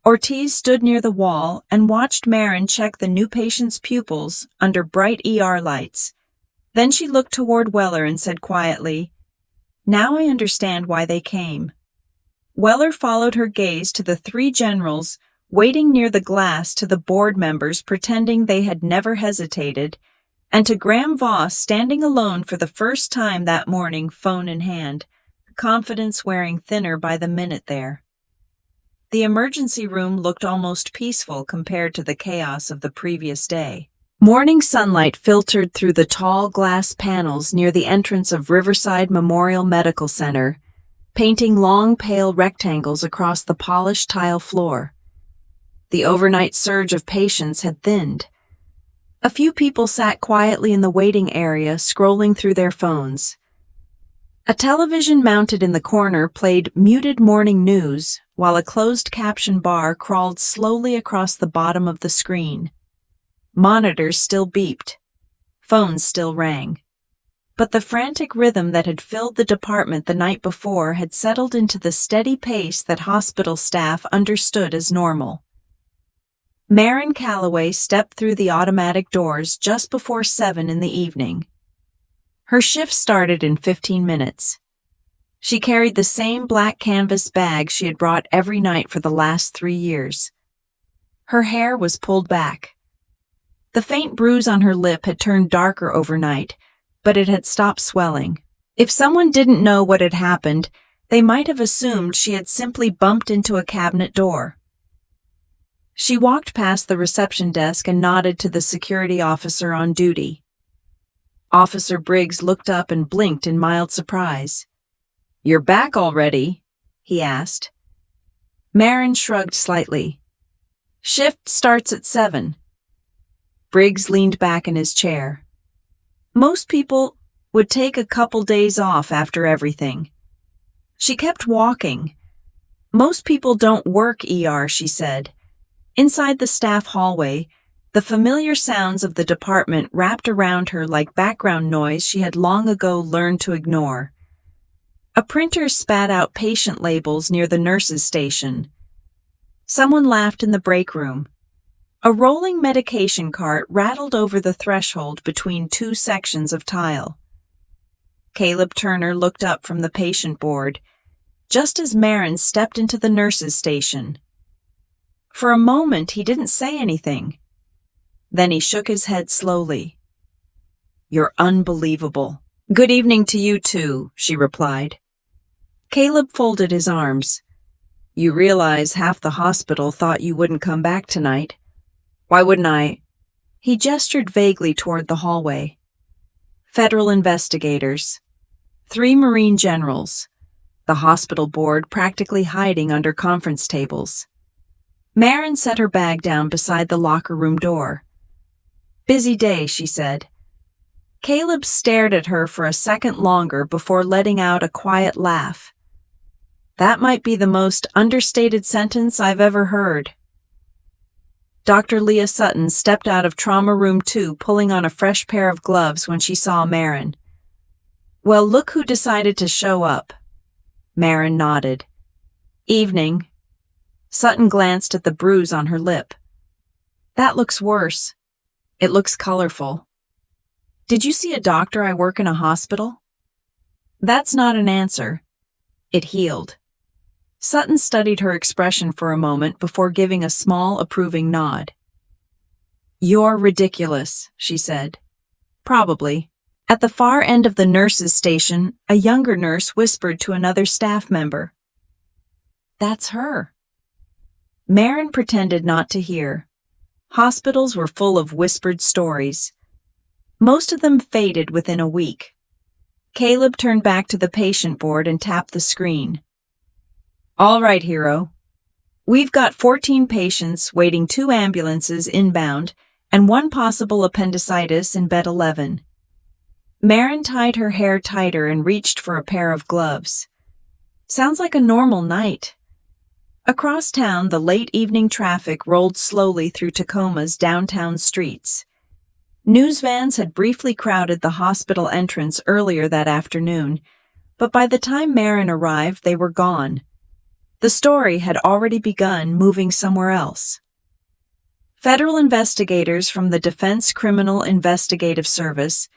Ortiz stood near the wall and watched Maren check the new patient's pupils under bright ER lights. Then she looked toward Weller and said quietly, "Now I understand why they came." Weller followed her gaze to the 3 generals waiting near the glass, to the board members pretending they had never hesitated, and to Graham Voss standing alone for the first time that morning, phone in hand, confidence wearing thinner by the minute there. The emergency room looked almost peaceful compared to the chaos of the previous day. Morning sunlight filtered through the tall glass panels near the entrance of Riverside Memorial Medical Center, painting long pale rectangles across the polished tile floor. The overnight surge of patients had thinned. A few people sat quietly in the waiting area, scrolling through their phones. A television mounted in the corner played muted morning news, while a closed caption bar crawled slowly across the bottom of the screen. Monitors still beeped. Phones still rang. But the frantic rhythm that had filled the department the night before had settled into the steady pace that hospital staff understood as normal. Maren Calloway stepped through the automatic doors just before 7 in the evening. Her shift started in 15 minutes. She carried the same black canvas bag she had brought every night for the last 3 years. Her hair was pulled back. The faint bruise on her lip had turned darker overnight, but it had stopped swelling. If someone didn't know what had happened, they might have assumed she had simply bumped into a cabinet door. She walked past the reception desk and nodded to the security officer on duty. Officer Briggs looked up and blinked in mild surprise. "You're back already?" he asked. Maren shrugged slightly. "Shift starts at 7. Briggs leaned back in his chair. Most people would take a couple days off after everything. She kept walking. "Most people don't work ER," she said. Inside the staff hallway, the familiar sounds of the department wrapped around her like background noise she had long ago learned to ignore. A printer spat out patient labels near the nurses' station. Someone laughed in the break room. A rolling medication cart rattled over the threshold between 2 sections of tile. Caleb Turner looked up from the patient board, just as Maren stepped into the nurses' station. For a moment, he didn't say anything. Then he shook his head slowly. "You're unbelievable." "Good evening to you too," she replied. Caleb folded his arms. "You realize half the hospital thought you wouldn't come back tonight. Why wouldn't I?" He gestured vaguely toward the hallway. Federal investigators. 3 Marine generals. The hospital board practically hiding under conference tables. Maren set her bag down beside the locker room door. "Busy day," she said. Caleb stared at her for a second longer before letting out a quiet laugh. "That might be the most understated sentence I've ever heard." Dr. Leah Sutton stepped out of Trauma Room 2 pulling on a fresh pair of gloves when she saw Maren. "Well, look who decided to show up." Maren nodded. "Evening." Sutton glanced at the bruise on her lip. "That looks worse. It looks colorful. Did you see a doctor? I work in a hospital." "That's not an answer. It healed." Sutton studied her expression for a moment before giving a small, approving nod. "You're ridiculous," she said. "Probably." At the far end of the nurses' station, a younger nurse whispered to another staff member. "That's her." Maren pretended not to hear. Hospitals were full of whispered stories. Most of them faded within a week. Caleb turned back to the patient board and tapped the screen. "All right, hero. We've got 14 patients waiting 2 ambulances inbound and 1 possible appendicitis in bed 11. Maren tied her hair tighter and reached for a pair of gloves. "Sounds like a normal night." Across town, the late evening traffic rolled slowly through Tacoma's downtown streets. News vans had briefly crowded the hospital entrance earlier that afternoon, but by the time Maren arrived, they were gone. The story had already begun moving somewhere else. Federal investigators from the Defense Criminal Investigative Service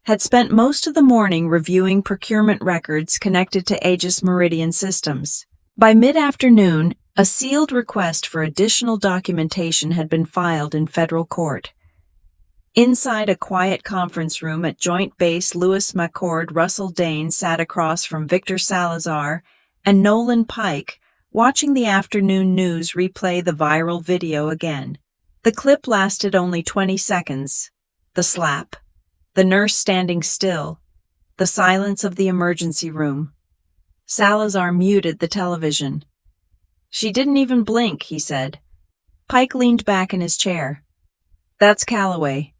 had spent most of the morning reviewing procurement records connected to Aegis Meridian systems. By mid-afternoon, a sealed request for additional documentation had been filed in federal court. Inside a quiet conference room at Joint Base Lewis McChord, Russell Dane sat across from Victor Salazar and Nolan Pike, watching the afternoon news replay the viral video again. The clip lasted only 20 seconds. The slap. The nurse standing still. The silence of the emergency room. Salazar muted the television. "She didn't even blink," he said. Pike leaned back in his chair. "That's Calloway."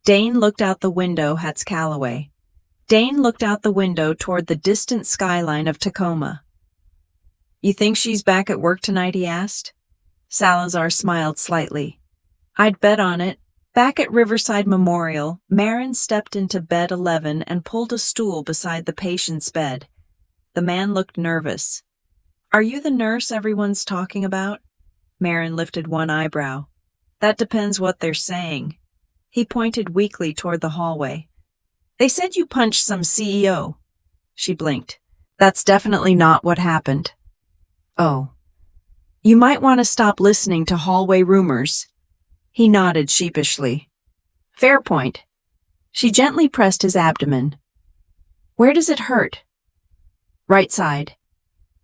Dane looked out the window. "That's Calloway." Dane looked out the window toward the distant skyline of Tacoma. "You think she's back at work tonight?" he asked. Salazar smiled slightly. "I'd bet on it." Back at Riverside Memorial, Maren stepped into bed 11 and pulled a stool beside the patient's bed. The man looked nervous. "Are you the nurse everyone's talking about?" Maren lifted one eyebrow. "That depends what they're saying." He pointed weakly toward the hallway. "They said you punched some CEO." She blinked. That's definitely not what happened. Oh. You might want to stop listening to hallway rumors. He nodded sheepishly. Fair point. She gently pressed his abdomen. Where does it hurt? Right side.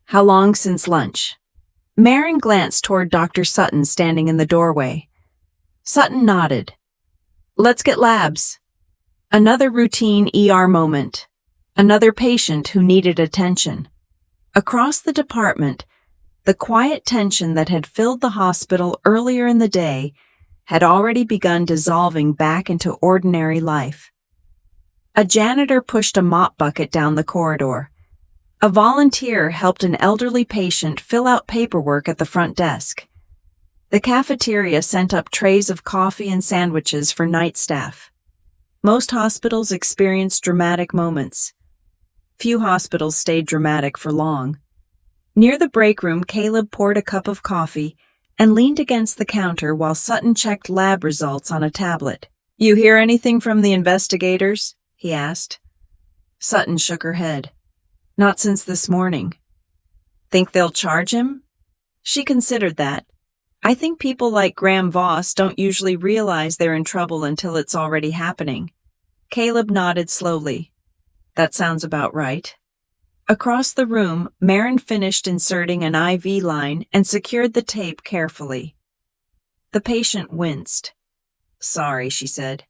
How long since lunch? Maren glanced toward Dr. Sutton standing in the doorway. Sutton nodded. Let's get labs. Another routine ER moment. Another patient who needed attention. Across the department, the quiet tension that had filled the hospital earlier in the day had already begun dissolving back into ordinary life. A janitor pushed a mop bucket down the corridor. A volunteer helped an elderly patient fill out paperwork at the front desk. The cafeteria sent up trays of coffee and sandwiches for night staff. Most hospitals experienced dramatic moments. Few hospitals stayed dramatic for long. Near the break room, Caleb poured a cup of coffee and leaned against the counter while Sutton checked lab results on a tablet. You hear anything from the investigators? He asked. Sutton shook her head. Not since this morning. Think they'll charge him? She considered that. I think people like Graham Voss don't usually realize they're in trouble until it's already happening. Caleb nodded slowly. That sounds about right. Across the room, Maren finished inserting an IV line and secured the tape carefully. The patient winced. Sorry, she said.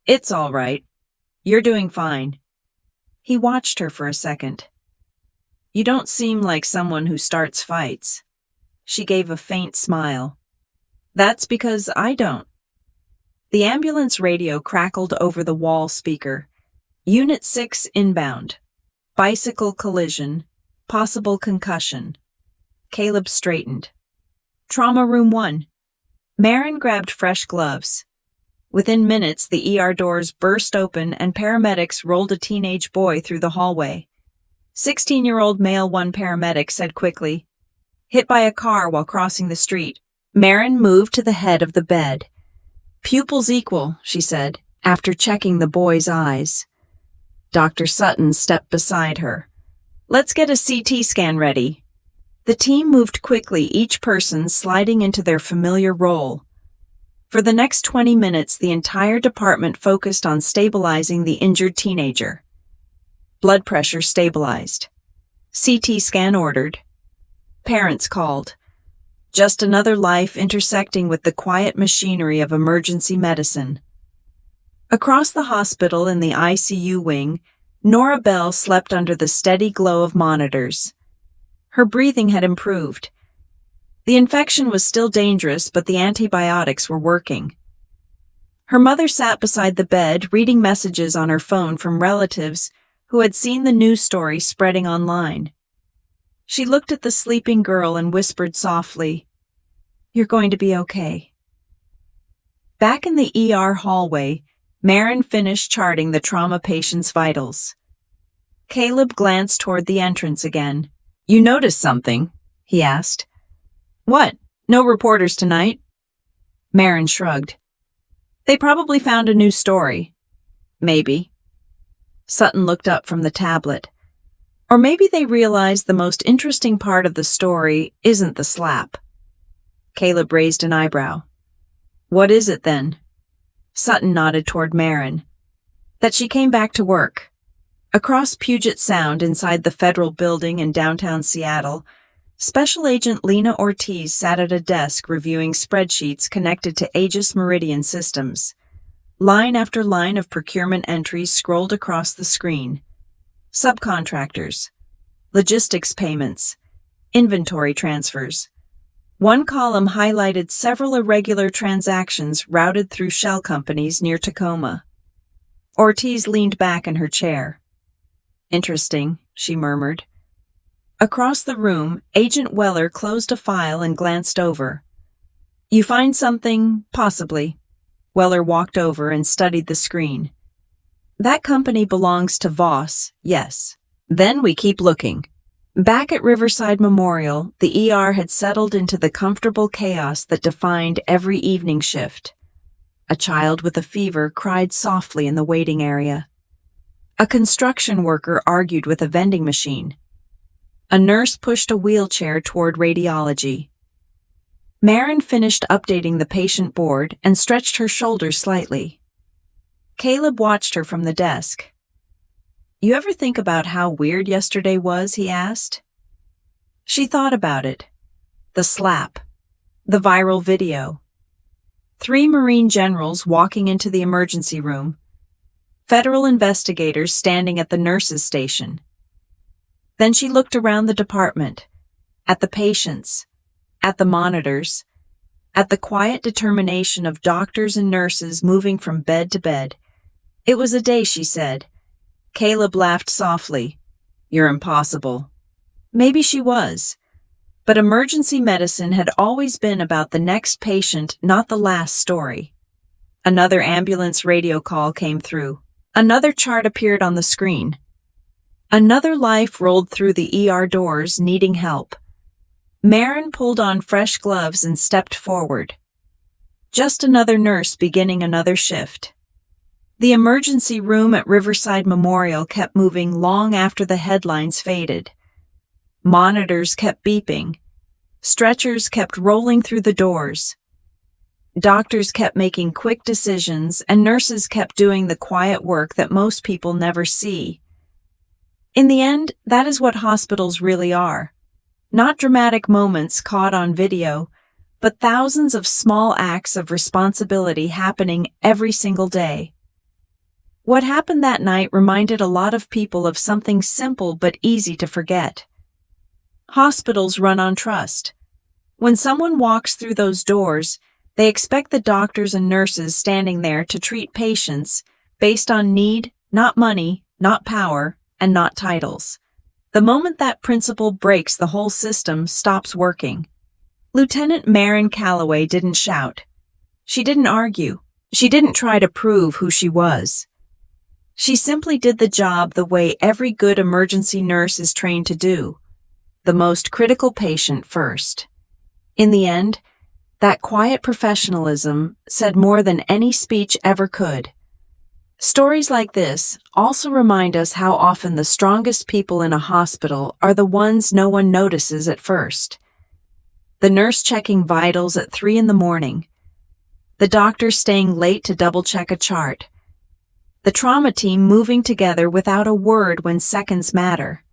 It's all right. You're doing fine. He watched her for a second. You don't seem like someone who starts fights. She gave a faint smile. That's because I don't. The ambulance radio crackled over the wall speaker. Unit 6 inbound. Bicycle collision. Possible concussion. Caleb straightened. Trauma room 1. Maren grabbed fresh gloves. Within minutes, the ER doors burst open and paramedics rolled a teenage boy through the hallway. 16-year-old male, one paramedic said quickly. Hit by a car while crossing the street. Maren moved to the head of the bed. Pupils equal, she said, after checking the boy's eyes. Dr. Sutton stepped beside her. Let's get a CT scan ready. The team moved quickly, each person sliding into their familiar role. For the next 20 minutes, the entire department focused on stabilizing the injured teenager. Blood pressure stabilized. CT scan ordered. Parents called. Just another life intersecting with the quiet machinery of emergency medicine. Across the hospital in the ICU wing, Nora Bell slept under the steady glow of monitors. Her breathing had improved. The infection was still dangerous, but the antibiotics were working. Her mother sat beside the bed, reading messages on her phone from relatives who had seen the news story spreading online. She looked at the sleeping girl and whispered softly, You're going to be okay. Back in the ER hallway, Maren finished charting the trauma patient's vitals. Caleb glanced toward the entrance again. You noticed something? He asked. What? No reporters tonight? Maren shrugged. They probably found a new story. Maybe. Sutton looked up from the tablet. Or maybe they realized the most interesting part of the story isn't the slap. Caleb raised an eyebrow. What is it then? Sutton nodded toward Maren. That she came back to work. Across Puget Sound, inside the federal building in downtown Seattle, Special Agent Lena Ortiz sat at a desk reviewing spreadsheets connected to Aegis Meridian systems. Line after line of procurement entries scrolled across the screen. Subcontractors, logistics payments, inventory transfers. One column highlighted several irregular transactions routed through shell companies near Tacoma. Ortiz leaned back in her chair. Interesting, she murmured. Across the room, Agent Weller closed a file and glanced over. You find something? Possibly. Weller walked over and studied the screen. That company belongs to Voss, yes. Then we keep looking. Back at Riverside Memorial, the ER had settled into the comfortable chaos that defined every evening shift. A child with a fever cried softly in the waiting area. A construction worker argued with a vending machine. A nurse pushed a wheelchair toward radiology. Maren finished updating the patient board and stretched her shoulders slightly. Caleb watched her from the desk. "You ever think about how weird yesterday was?" he asked. She thought about it. The slap. The viral video. 3 Marine generals walking into the emergency room. Federal investigators standing at the nurses' station. Then she looked around the department, at the patients, at the monitors, at the quiet determination of doctors and nurses moving from bed to bed. "It was a day," she said. Caleb laughed softly. "You're impossible." Maybe she was. But emergency medicine had always been about the next patient, not the last story. Another ambulance radio call came through. Another chart appeared on the screen. Another life rolled through the ER doors, needing help. Maren pulled on fresh gloves and stepped forward. Just another nurse beginning another shift. The emergency room at Riverside Memorial kept moving long after the headlines faded. Monitors kept beeping. Stretchers kept rolling through the doors. Doctors kept making quick decisions, and nurses kept doing the quiet work that most people never see. In the end, that is what hospitals really are. Not dramatic moments caught on video, but thousands of small acts of responsibility happening every single day. What happened that night reminded a lot of people of something simple but easy to forget. Hospitals run on trust. When someone walks through those doors, they expect the doctors and nurses standing there to treat patients based on need, not money, not power, and not titles. The moment that principle breaks, the whole system stops working. Lieutenant Maren Calloway didn't shout. She didn't argue. She didn't try to prove who she was. She simply did the job the way every good emergency nurse is trained to do. The most critical patient first. In the end, that quiet professionalism said more than any speech ever could. Stories like this also remind us how often the strongest people in a hospital are the ones no one notices at first. The nurse checking vitals at 3 a.m. The doctor staying late to double-check a chart. The trauma team moving together without a word when seconds matter.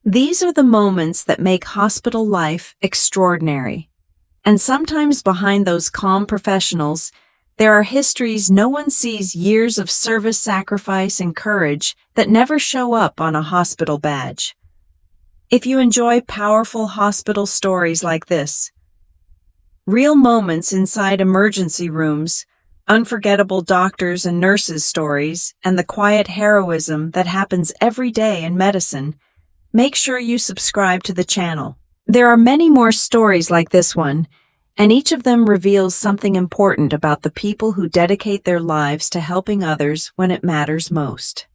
These are the moments that make hospital life extraordinary. And sometimes behind those calm professionals, there are histories no one sees, years of service, sacrifice, and courage that never show up on a hospital badge. If you enjoy powerful hospital stories like this, real moments inside emergency rooms, unforgettable doctors and nurses stories, and the quiet heroism that happens every day in medicine, make sure you subscribe to the channel. There are many more stories like this one, and each of them reveals something important about the people who dedicate their lives to helping others when it matters most.